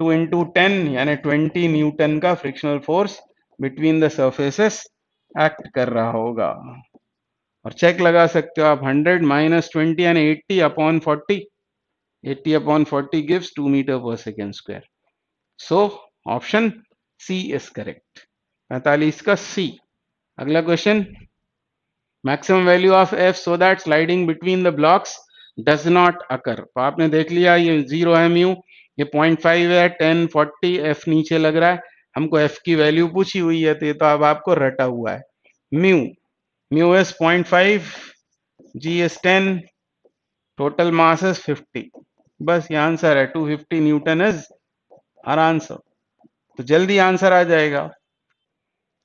2 इंटू 10 यानी 20 न्यूटन का frictional force between the surfaces act कर रहा होगा। और चेक लगा सकते हो आप, 100 माइनस 20 यानी 80 upon 40, 80 upon 40 gives 2 metre per second square. So option C is correct, 45 का सी। अगला क्वेश्चन, maximum value of F so that sliding between the blocks does not occur. तो आपने देख लिया ये 0 है म्यू, ये 0.5 है, 10 40 एफ नीचे लग रहा है, हमको एफ की वैल्यू पूछी हुई है, तो ये तो अब आपको रटा हुआ है। Mu, mu is 0.5, g is 10, total mass is 50, बस ये आंसर है, 250 न्यूटन इज आर आंसर। तो जल्दी आंसर आ जाएगा।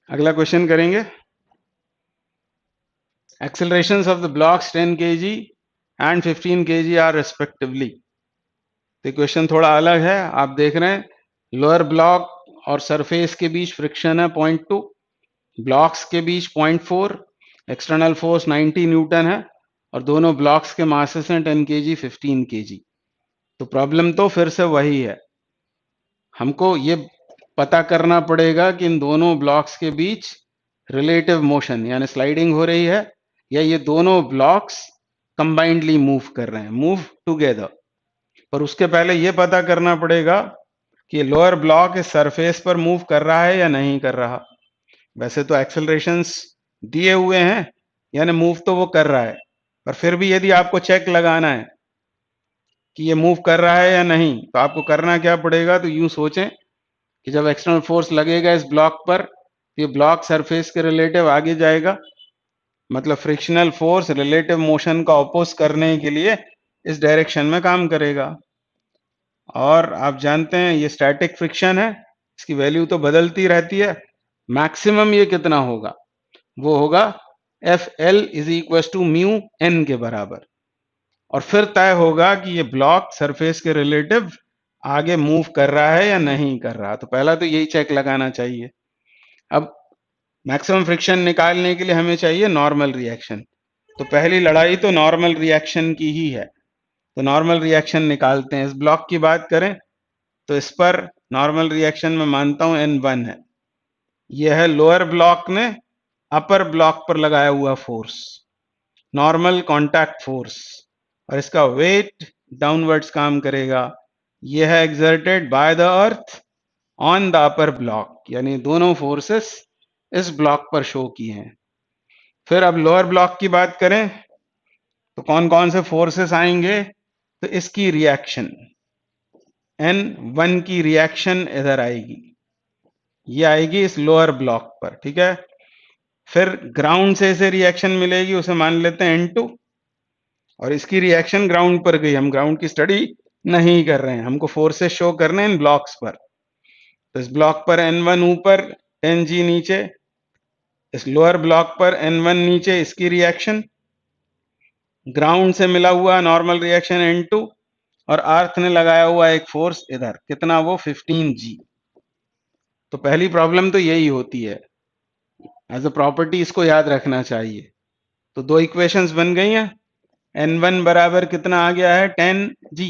अगला क्वेश्चन करेंगे, accelerations of the blocks 10 kg and 15 kg are respectively। तो क्वेश्चन थोड़ा अलग है, आप देख रहे हैं लोअर ब्लॉक और सरफेस के बीच फ्रिक्शन है 0.2, ब्लॉक्स के बीच 0.4, एक्सटर्नल फोर्स 90 न्यूटन है, और दोनों ब्लॉक्स के मासेस हैं 10 kg 15 kg। तो प्रॉब्लम तो फिर से वही है, हमको ये पता करना पड़ेगा कि इन दोनों ब्लॉक्स के बीच रिलेटिव मोशन यानी स्लाइडिंग हो रही है, या ये दोनों ब्लॉक्स कंबाइंडली मूव कर रहे हैं, मूव टुगेदर। पर उसके पहले ये पता करना पड़ेगा कि लोअर ब्लॉक इस सरफेस पर मूव कर रहा है या नहीं कर रहा। वैसे तो एक्सेलरेशंस दिए हुए हैं, यानी मूव तो वो कर रहा है, पर फिर भी यदि आपको चेक लगाना है कि ये मूव कर रहा है या नहीं, तो आपको करना क्या पड़ेगा, तो यूं सोचें कि जब एक्सटर्नल फोर्स लगेगा इस ब्लॉक पर, तो ये ब्लॉक सरफेस के रिलेटिव आगे जाएगा, मतलब फ्रिक्शनल फोर्स रिलेटिव मोशन का अपोज करने के लिए इस डायरेक्शन में काम करेगा। और आप जानते हैं ये स्टैटिक फ्रिक्शन है, इसकी वैल्यू तो बदलती रहती है, मैक्सिमम ये कितना होगा, वो होगा FL is equal to mu n के बराबर। और फिर तय होगा कि ये ब्लॉक सरफेस के रिलेटिव आगे मूव कर रहा है या नहीं कर रहा। तो पहला तो यही चेक लगाना चाहिए। अब मैक्सिमम फ्रिक्शन निकालने के लिए हमें चाहिए नॉर्मल रिएक्शन। तो पहली लड़ाई तो नॉर्मल रिएक्शन की ही है। तो नॉर्मल रिएक्शन निकालते हैं। इस ब्लॉक की बात करें तो इस पर नॉर्मल रिएक्शन में मानता हूं N1 है। यह है लोअर ब्लॉक ने अपर ब्लॉक पर लगाया हुआ फोर्स, नॉर्मल कॉन्टैक्ट फोर्स, और इसका वेट डाउनवर्ड्स काम करेगा। यह है exerted by the earth on the upper block, यानी दोनों फोर्सेस इस ब्लॉक पर शो की हैं। फिर अब लोअर ब्लॉक की बात करें तो कौन कौन से फोर्सेस आएंगे। तो इसकी रिएक्शन N1 की रिएक्शन इधर आएगी, ये आएगी इस लोअर ब्लॉक पर, ठीक है। फिर ग्राउंड से इसे रिएक्शन मिलेगी, उसे मान लेते हैं N2, और इसकी रिएक्शन ग्राउंड पर गई। हम ग्राउंड की स्टडी नहीं कर रहे हैं, हमको फोर्सेस शो करने हैं इन ब्लॉक्स पर। तो इस ब्लॉक पर N1 ऊपर, 10G नीचे, इस लोअर ब्लॉक पर N1 नीचे, इसकी रिएक्शन ग्राउंड से मिला हुआ नॉर्मल रिएक्शन N2, और अर्थ ने लगाया हुआ एक फोर्स इधर, कितना, वो 15G। तो पहली प्रॉब्लम तो यही होती है, एज अ प्रॉपर्टी इसको याद रखना चाहिए। तो दो इक्वेशंस बन गई हैं। N1 बराबर कितना आ गया है, 10G,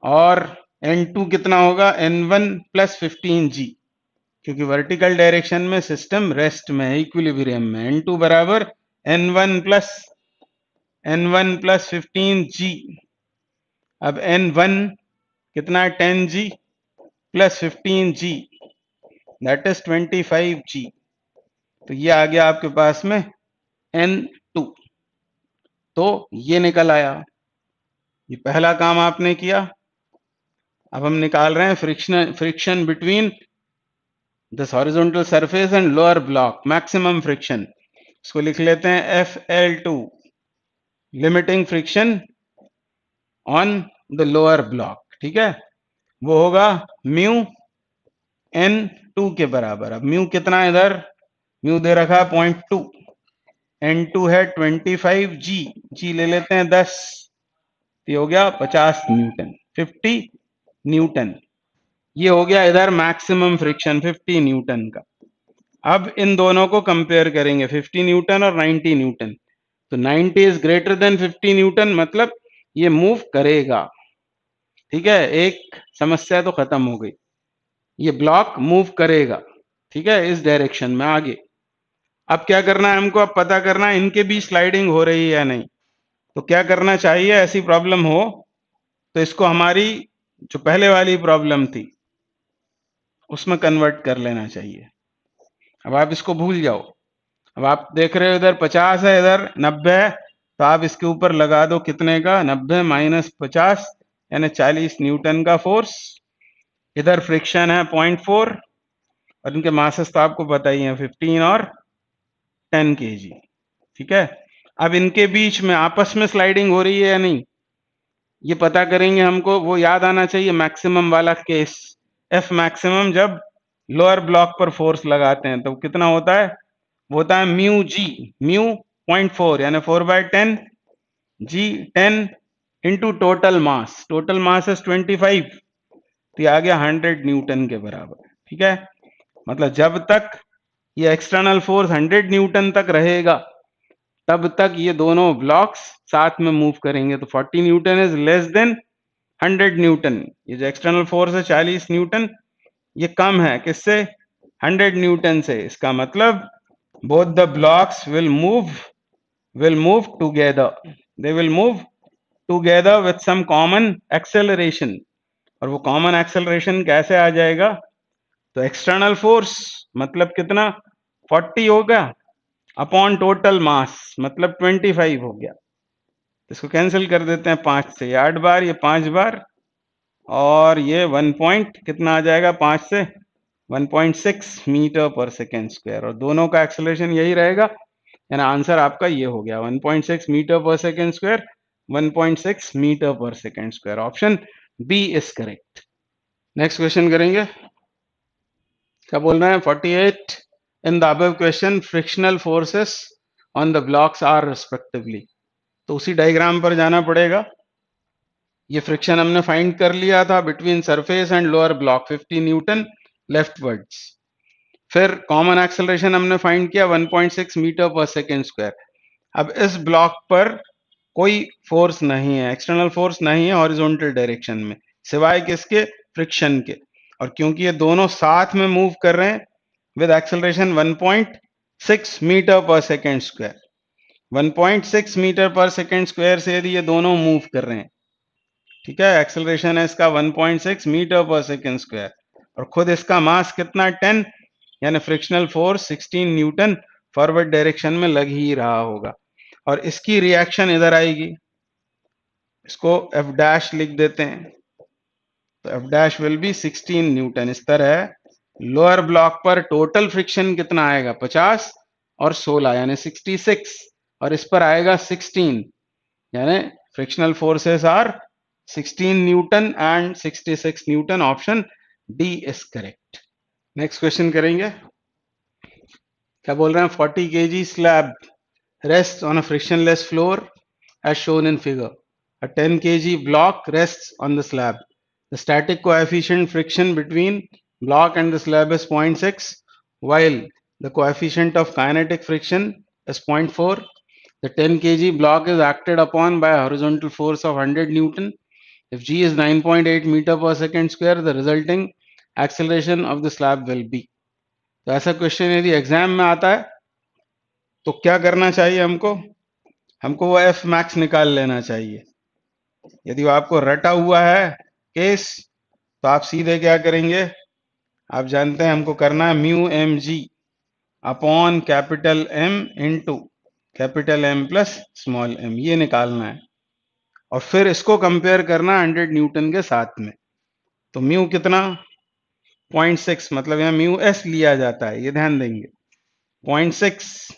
और N2 कितना होगा, N1 प्लस 15G, क्योंकि वर्टिकल डायरेक्शन में सिस्टम रेस्ट में है, इक्विलिब्रियम में। N2 बराबर N1 प्लस 15G। अब N1 कितना है, 10G plus 15G, that is 25G। तो ये आ गया आपके पास में N2। तो ये निकल आया, ये पहला काम आपने किया। अब हम निकाल रहे हैं friction between this horizontal surface and lower block, maximum friction. इसको लिख लेते हैं FL2, limiting friction on the lower block, ठीक है। वो होगा म्यू N2 के बराबर। अब म्यू कितना है इधर, म्यू दे रखा है 0.2, N2 है 25G, G ले लेते हैं 10, ये हो गया 50 न्यूटन, 50 न्यूटन। ये हो गया इधर मैक्सिमम फ्रिक्शन 50 न्यूटन का। अब इन दोनों को कंपेयर करेंगे, 50 न्यूटन और 90 न्यूटन। तो 90 इज ग्रेटर देन 50 न्यूटन, मतलब ये मूव करेगा, ठीक है। एक समस्या तो खत्म हो गई, ये ब्लॉक मूव करेगा, ठीक है, इस डायरेक्शन में आगे। अब क्या करना है हमको, अब पता करना है इनके बीच स्लाइडिंग हो रही है या नहीं। तो क्या करना चाहिए, ऐसी प्रॉब्लम हो तो इसको हमारी जो पहले वाली प्रॉब्लम थी उसमें कन्वर्ट कर लेना चाहिए। अब आप इसको भूल जाओ। अब आप देख रहे हो इधर 50 है, इधर 90 है, तो आप इसके ऊपर लगा दो कितने का, 90 माइनस 50, यानी 40 न्यूटन का फोर्स। इधर फ्रिक्शन है 0.4, और इनके मासेस तो आपको पता ही है, 15 और 10 kg, ठीक है। अब इनके बीच में आपस में स्लाइडिंग हो रही है या नहीं, ये पता करेंगे हमको। वो याद आना चाहिए मैक्सिमम वाला केस, F मैक्सिमम जब लोअर ब्लॉक पर फोर्स लगाते हैं तो कितना होता है, वो होता है म्यू G, म्यू 0.4 यानी 4/10, G 10 into total mass is 25, तो ये आ गया 100 न्यूटन के बराबर, ठीक है। मतलब जब तक ये एक्सटर्नल फोर्स 100 न्यूटन तक रहेगा तब तक ये दोनों ब्लॉक्स साथ में मूव करेंगे। तो 40 Newton is less then 100 Newton. ये जो एक्सटर्नल फोर्स है 40 न्यूटन, ये कम है किससे, 100 न्यूटन से। इसका मतलब both the blocks will move together, they will move together with some common acceleration। और वो कॉमन एक्सेलरेशन कैसे आ जाएगा, तो एक्सटर्नल फोर्स मतलब कितना, 40 होगा, अपॉन टोटल मास मतलब 25 हो गया। इसको कैंसिल कर देते हैं 5 से, 8 बार, ये 5 बार, और ये 1 पॉइंट कितना आ जाएगा 5 से, 1.6 मीटर पर सेकेंड स्क्वायर, और दोनों का एक्सेलरेशन यही रहेगा, यानी आंसर आपका ये हो गया 1.6 metre per second square, 1.6 metre per second square. Option B is correct. Next question करेंगे, क्या बोल रहे हैं, 48 in the above question frictional forces on the blocks are respectively. तो उसी डायग्राम पर जाना पड़ेगा। ये फ्रिक्शन हमने फाइंड कर लिया था between surface and lower block 50 newton leftwards. फिर कॉमन एक्सेलरेशन हमने फाइंड किया 1.6 मीटर पर सेकेंड स्क्वायर। अब इस ब्लॉक पर कोई फोर्स नहीं है, एक्सटर्नल फोर्स नहीं है हॉरिजॉन्टल डायरेक्शन में, सिवाय किसके, फ्रिक्शन के। और क्योंकि ये दोनों साथ में मूव कर रहे हैं with acceleration 1.6 metre per second square, 1.6 metre per second square से यदि ये दोनों मूव कर रहे हैं, ठीक है, एक्सेलरेशन है इसका 1.6 मीटर पर सेकेंड स्क्वायर, और खुद इसका मास कितना 10, यानी frictional force 16 Newton forward direction में लग ही रहा होगा। और इसकी रिएक्शन इधर आएगी, इसको एफ डैश लिख देते हैं, तो F dash will be 16 Newton. इस तरह लोअर ब्लॉक पर टोटल फ्रिक्शन कितना आएगा, 50 और 16 यानी 66, और इस पर आएगा 16, यानी frictional forces are 16 newton and 66 newton. Option D is correct. Next question करेंगे। क्या बोल रहे हैं, 40 kg slab rests on a frictionless floor as shown in figure. A 10 kg block rests on the slab. The static coefficient friction between block and the slab is 0.6, while the coefficient of kinetic friction is 0.4. The 10 kg block is acted upon by a horizontal force of 100 Newton. If g is 9.8 meter per second square, the resulting acceleration of the slab will be. तो ऐसा question यदि exam में आता है तो क्या करना चाहिए हमको, हमको वो एफ मैक्स निकाल लेना चाहिए। यदि वो आपको रटा हुआ है केस तो आप सीधे क्या करेंगे, आप जानते हैं हमको करना है म्यू एम जी upon capital M into capital M plus small M, ये निकालना है। और फिर इसको कंपेयर करना 100 न्यूटन के साथ में। तो म्यू कितना, 0.6, मतलब यहाँ म्यू एस लिया जाता है, ये ध्यान देंगे। 0.6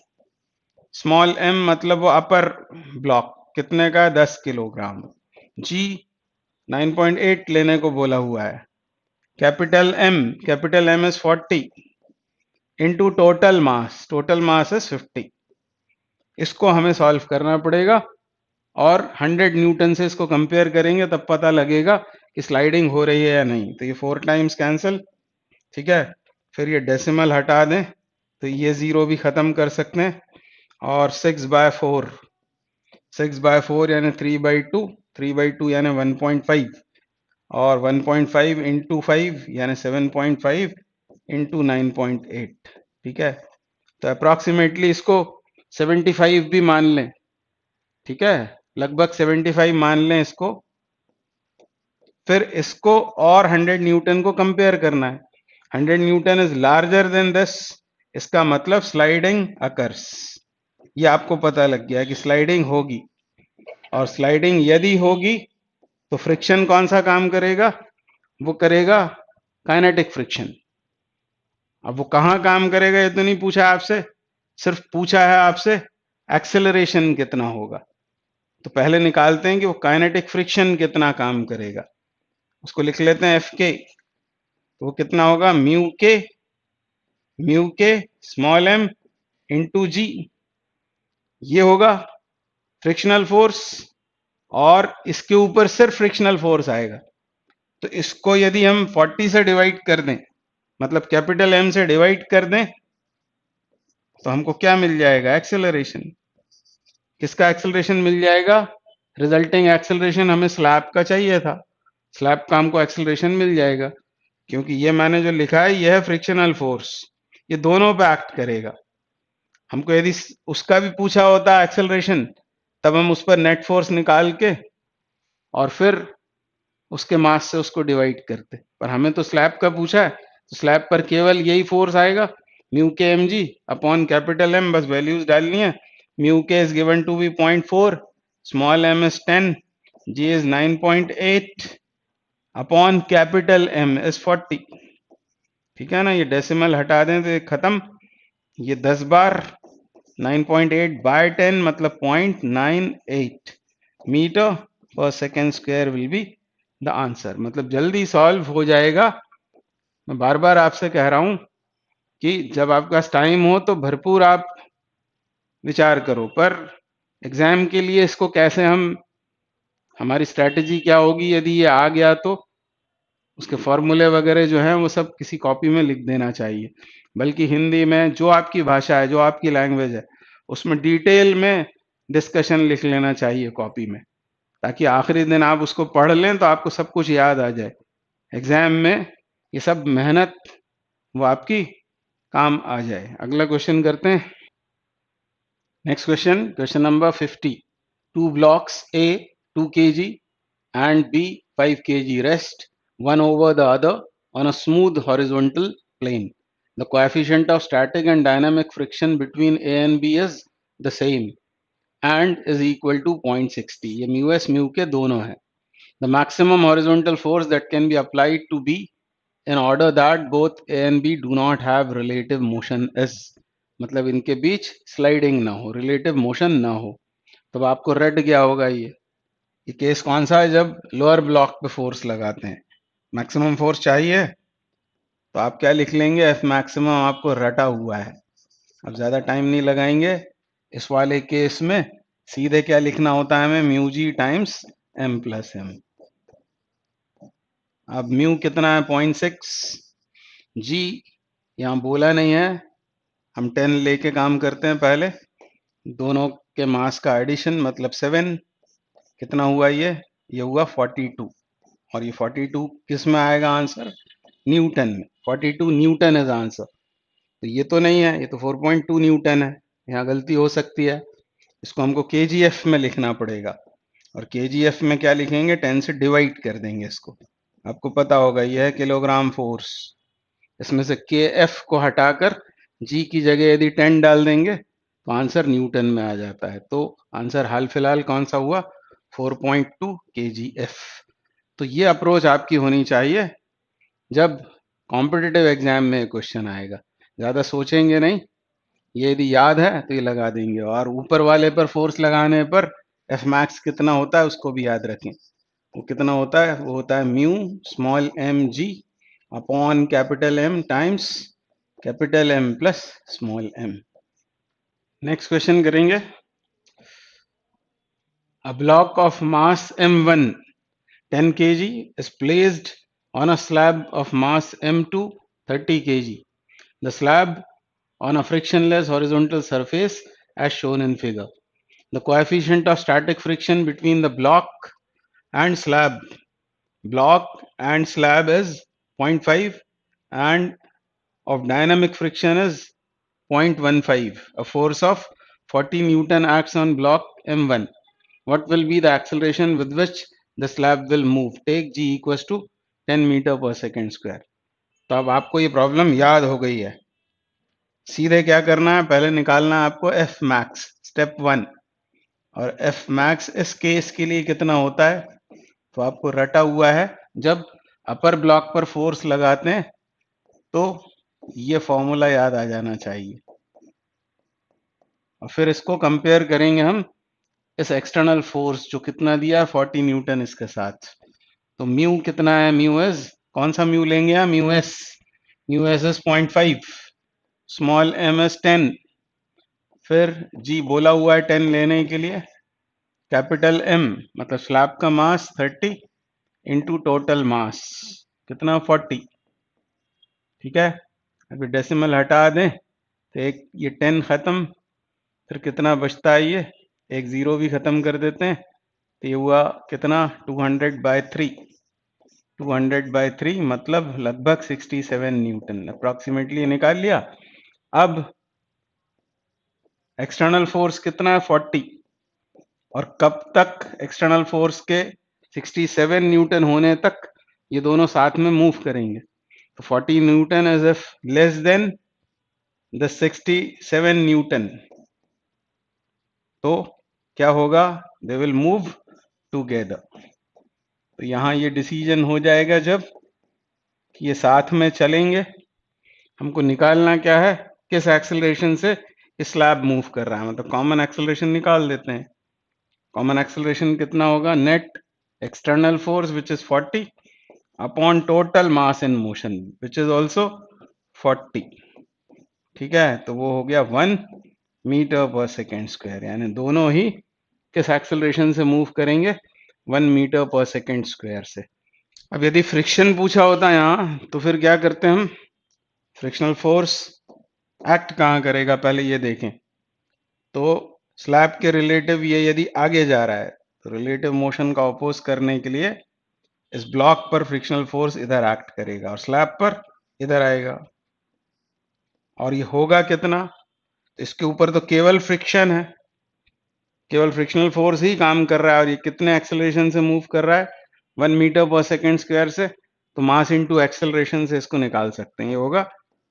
स्मॉल एम मतलब वो अपर ब्लॉक कितने का, 10 किलोग्राम। जी 9.8 लेने को बोला हुआ है। Capital M is 40 into total mass is 50। इसको हमें सॉल्व करना पड़ेगा और 100 न्यूटन से इसको कंपेयर करेंगे, तब पता लगेगा कि स्लाइडिंग हो रही है या नहीं। तो ये 4 टाइम्स कैंसिल, ठीक है। फिर ये डेसिमल हटा दें तो ये 0 भी खत्म कर सकते हैं, और 6/4 यानी 3/2, 3/2 यानी 1.5, और 1.5 इंटू 5 यानी 7.5 इंटू 9.8, ठीक है। तो अप्रॉक्सीमेटली इसको 75 भी मान लें, ठीक है, लगभग 75 मान लें इसको। फिर इसको और 100 न्यूटन को कंपेयर करना है। 100 newton is larger than this, इसका मतलब स्लाइडिंग अकर्स। ये आपको पता लग गया कि स्लाइडिंग होगी, और स्लाइडिंग यदि होगी तो फ्रिक्शन कौन सा काम करेगा, वो करेगा काइनेटिक फ्रिक्शन। अब वो कहां काम करेगा ये तो नहीं पूछा आपसे, सिर्फ पूछा है आपसे एक्सेलरेशन कितना होगा। तो पहले निकालते हैं कि वो काइनेटिक फ्रिक्शन कितना काम करेगा। उसको लिख लेते हैं एफ के, तो वो कितना होगा, म्यू के स्मॉल एम इंटू जी, ये होगा फ्रिक्शनल फोर्स, और इसके ऊपर सिर्फ फ्रिक्शनल फोर्स आएगा। तो इसको यदि हम 40 से डिवाइड कर दें, मतलब कैपिटल एम से डिवाइड कर दें, तो हमको क्या मिल जाएगा, एक्सेलरेशन। किसका एक्सेलरेशन मिल जाएगा, रिजल्टिंग एक्सेलरेशन हमें स्लैब का चाहिए था, स्लैब का हमको एक्सेलरेशन मिल जाएगा, क्योंकि ये मैंने जो लिखा है ये है फ्रिक्शनल फोर्स, ये दोनों पे एक्ट करेगा। हमको यदि उसका भी पूछा होता एक्सेलरेशन, तब हम उस पर नेट फोर्स निकाल के और फिर उसके मास से उसको डिवाइड करते, पर हमें तो स्लैब का पूछा है, तो स्लैब पर केवल यही फोर्स आएगा, म्यू के एम जी अपॉन कैपिटल एम, बस वैल्यूज डालनी है। Mu k is given to be 0.4, small m is 10, g is 9.8 upon capital M is 40, ठीक है ना। ये डेसिमल हटा दें तो ये खत्म, ये 10 बार 9.8 बाय 10 मतलब 0.98 metre per second square will be the answer. मतलब जल्दी सॉल्व हो जाएगा। मैं बार बार आपसे कह रहा हूं कि जब आपके पास टाइम हो तो भरपूर आप विचार करो, पर एग्जाम के लिए इसको कैसे हमारी स्ट्रैटेजी क्या होगी यदि ये आ गया तो उसके फॉर्मूले वगैरह जो हैं वो सब किसी कॉपी में लिख देना चाहिए, बल्कि हिंदी में जो आपकी भाषा है, जो आपकी लैंग्वेज है, उसमें डिटेल में डिस्कशन लिख लेना चाहिए कॉपी में, ताकि आखिरी दिन आप उसको पढ़ लें तो आपको सब कुछ याद आ जाए। एग्जाम में ये सब मेहनत वो आपकी काम आ जाए। अगला क्वेश्चन करते हैं। Next question, question number 50। Two blocks A 2 kg and B 5 kg rest one over the other on a smooth horizontal plane. The coefficient of static and dynamic friction between A and B is the same and is equal to 0.60. ये mu s mu के दोनों है। The maximum horizontal force that can be applied to B in order that both A and B do not have relative motion is, मतलब इनके बीच sliding ना हो, relative motion ना हो। तब आपको रट गया होगा ये केस कौन सा है, जब लोअर ब्लॉक पे फोर्स लगाते हैं, मैक्सिमम फोर्स चाहिए तो आप क्या लिख लेंगे, एफ मैक्सिमम आपको रटा हुआ है। अब ज्यादा टाइम नहीं लगाएंगे, इस वाले केस में सीधे क्या लिखना होता है हमें, mu G times M plus M. अब म्यू कितना है, 0.6, जी यहाँ बोला नहीं है, हम 10 लेके काम करते हैं पहले, दोनों के मास का एडिशन मतलब 7, कितना हुआ ये हुआ 42, और ये 42 किस में आएगा आंसर, न्यूटन में। 42 न्यूटन इज आंसर। तो ये तो नहीं है, ये तो 4.2 न्यूटन है, यहाँ गलती हो सकती है, इसको हमको केजीएफ में लिखना पड़ेगा, और केजीएफ में क्या लिखेंगे, 10 से डिवाइड कर देंगे इसको। आपको पता होगा यह है किलोग्राम फोर्स, इसमें से के एफ को हटाकर जी की जगह यदि 10 डाल देंगे तो आंसर न्यूटन में आ जाता है। तो आंसर हाल फिलहाल कौन सा हुआ, 4.2 kgf। तो ये अप्रोच आपकी होनी चाहिए जब कॉम्पिटिटिव एग्जाम में क्वेश्चन आएगा, ज्यादा सोचेंगे नहीं, ये यदि याद है तो ये लगा देंगे, और ऊपर वाले पर फोर्स लगाने पर एफ मैक्स कितना होता है उसको भी याद रखें। वो कितना होता है, वो होता है mu small M G upon capital M times capital M plus small m. Next question करेंगे। A block of mass m1 10 kg is placed on a slab of mass m2 30 kg. The slab on a frictionless horizontal surface as shown in figure. The coefficient of static friction between the block and slab is 0.5 and of dynamic friction is 0.15. A force of 40 Newton acts on block M1. What will be the acceleration with which the slab will move? Take G equals to 10 metre per second square. तो अब आपको ये problem याद हो गई है, सीधे क्या करना है, पहले निकालना है आपको एफ मैक्स, स्टेप 1, और एफ मैक्स इस केस के लिए कितना होता है, तो आपको रटा हुआ है, जब अपर ब्लॉक पर फोर्स लगाते हैं तो ये फॉर्मूला याद आ जाना चाहिए, और फिर इसको कंपेयर करेंगे हम इस एक्सटर्नल फोर्स जो कितना दिया है 40 न्यूटन इसके साथ। तो म्यू कितना है, म्यू एस, कौन सा म्यू लेंगे हम, mu s is 0.5, small m is 10, फिर जी बोला हुआ है 10 लेने के लिए, कैपिटल एम मतलब स्लैब का मास 30 इंटू टोटल मास कितना 40, ठीक है। अभी डेसिमल हटा दें तो एक ये 10 खत्म, फिर कितना बचता है, ये एक जीरो भी खत्म कर देते हैं, तो ये हुआ कितना 200/3, 200/3 मतलब लगभग 67 न्यूटन, अप्रोक्सीमेटली निकाल लिया। अब एक्सटर्नल फोर्स कितना है 40, और कब तक एक्सटर्नल फोर्स के 67 न्यूटन होने तक ये दोनों साथ में मूव करेंगे। तो 40 newton as if less than the 67 newton, तो क्या होगा, दे विल मूव टुगेदर। तो यहां ये डिसीजन हो जाएगा जब कि ये साथ में चलेंगे। हमको निकालना क्या है, किस एक्सेलरेशन से स्लैब मूव कर रहा है, मतलब कॉमन एक्सेलरेशन निकाल देते हैं। कॉमन एक्सेलरेशन कितना होगा, net external force which is 40 upon total mass in motion which is also 40। ठीक है, तो वो हो गया 1 मीटर पर सेकेंड स्क्वायर, यानी दोनों ही किस एक्सेलरेशन से मूव करेंगे, 1 मीटर पर सेकेंड स्क्वायर से। अब यदि फ्रिक्शन पूछा होता यहाँ, तो फिर क्या करते हम, फ्रिक्शनल फोर्स एक्ट कहाँ करेगा पहले ये देखें। तो स्लैब के रिलेटिव ये यदि आगे जा रहा है, तो रिलेटिव मोशन का अपोज करने के लिए इस ब्लॉक पर फ्रिक्शनल फोर्स इधर एक्ट करेगा और स्लैब पर इधर आएगा। और ये होगा कितना, इसके ऊपर तो केवल फ्रिक्शन है, केवल फ्रिक्शनल फोर्स ही काम कर रहा है, और ये कितने एक्सेलरेशन से मूव कर रहा है, 1 मीटर पर सेकेंड स्क्वायर से। तो मास इनटू एक्सेलरेशन से इसको निकाल सकते हैं, ये होगा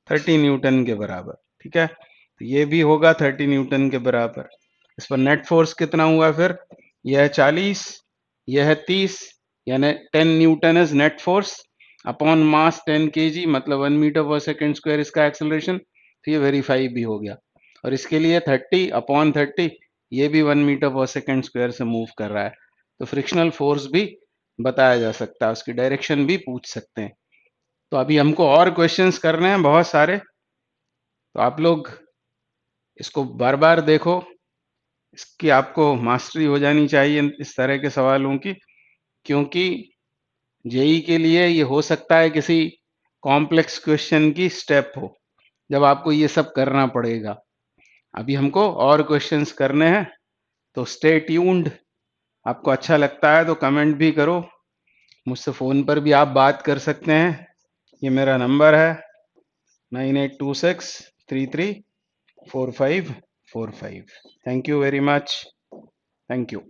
30 न्यूटन के बराबर। ठीक है, तो ये भी होगा 30 न्यूटन के बराबर। इस पर नेट फोर्स कितना हुआ फिर, यह है 40, यह है 30, यानी 10 Newton is net force upon mass 10 kg, मतलब 1 मीटर पर सेकेंड स्क्वायर इसका एक्सेलरेशन। तो ये वेरीफाई भी हो गया। और इसके लिए 30 अपॉन 30, ये भी 1 मीटर पर सेकेंड स्क्वायर से मूव कर रहा है। तो फ्रिक्शनल फोर्स भी बताया जा सकता है, उसकी डायरेक्शन भी पूछ सकते हैं। तो अभी हमको और क्वेश्चंस करने हैं बहुत सारे, तो आप लोग इसको बार बार देखो, इसकी आपको मास्टरी हो जानी चाहिए इस तरह के सवालों की, क्योंकि जेई के लिए ये हो सकता है किसी कॉम्प्लेक्स क्वेश्चन की स्टेप हो, जब आपको ये सब करना पड़ेगा। अभी हमको और क्वेश्चंस करने हैं, तो स्टे ट्यून्ड। आपको अच्छा लगता है तो कमेंट भी करो, मुझसे फ़ोन पर भी आप बात कर सकते हैं, ये मेरा नंबर है 9826334545। Thank you very much, thank you.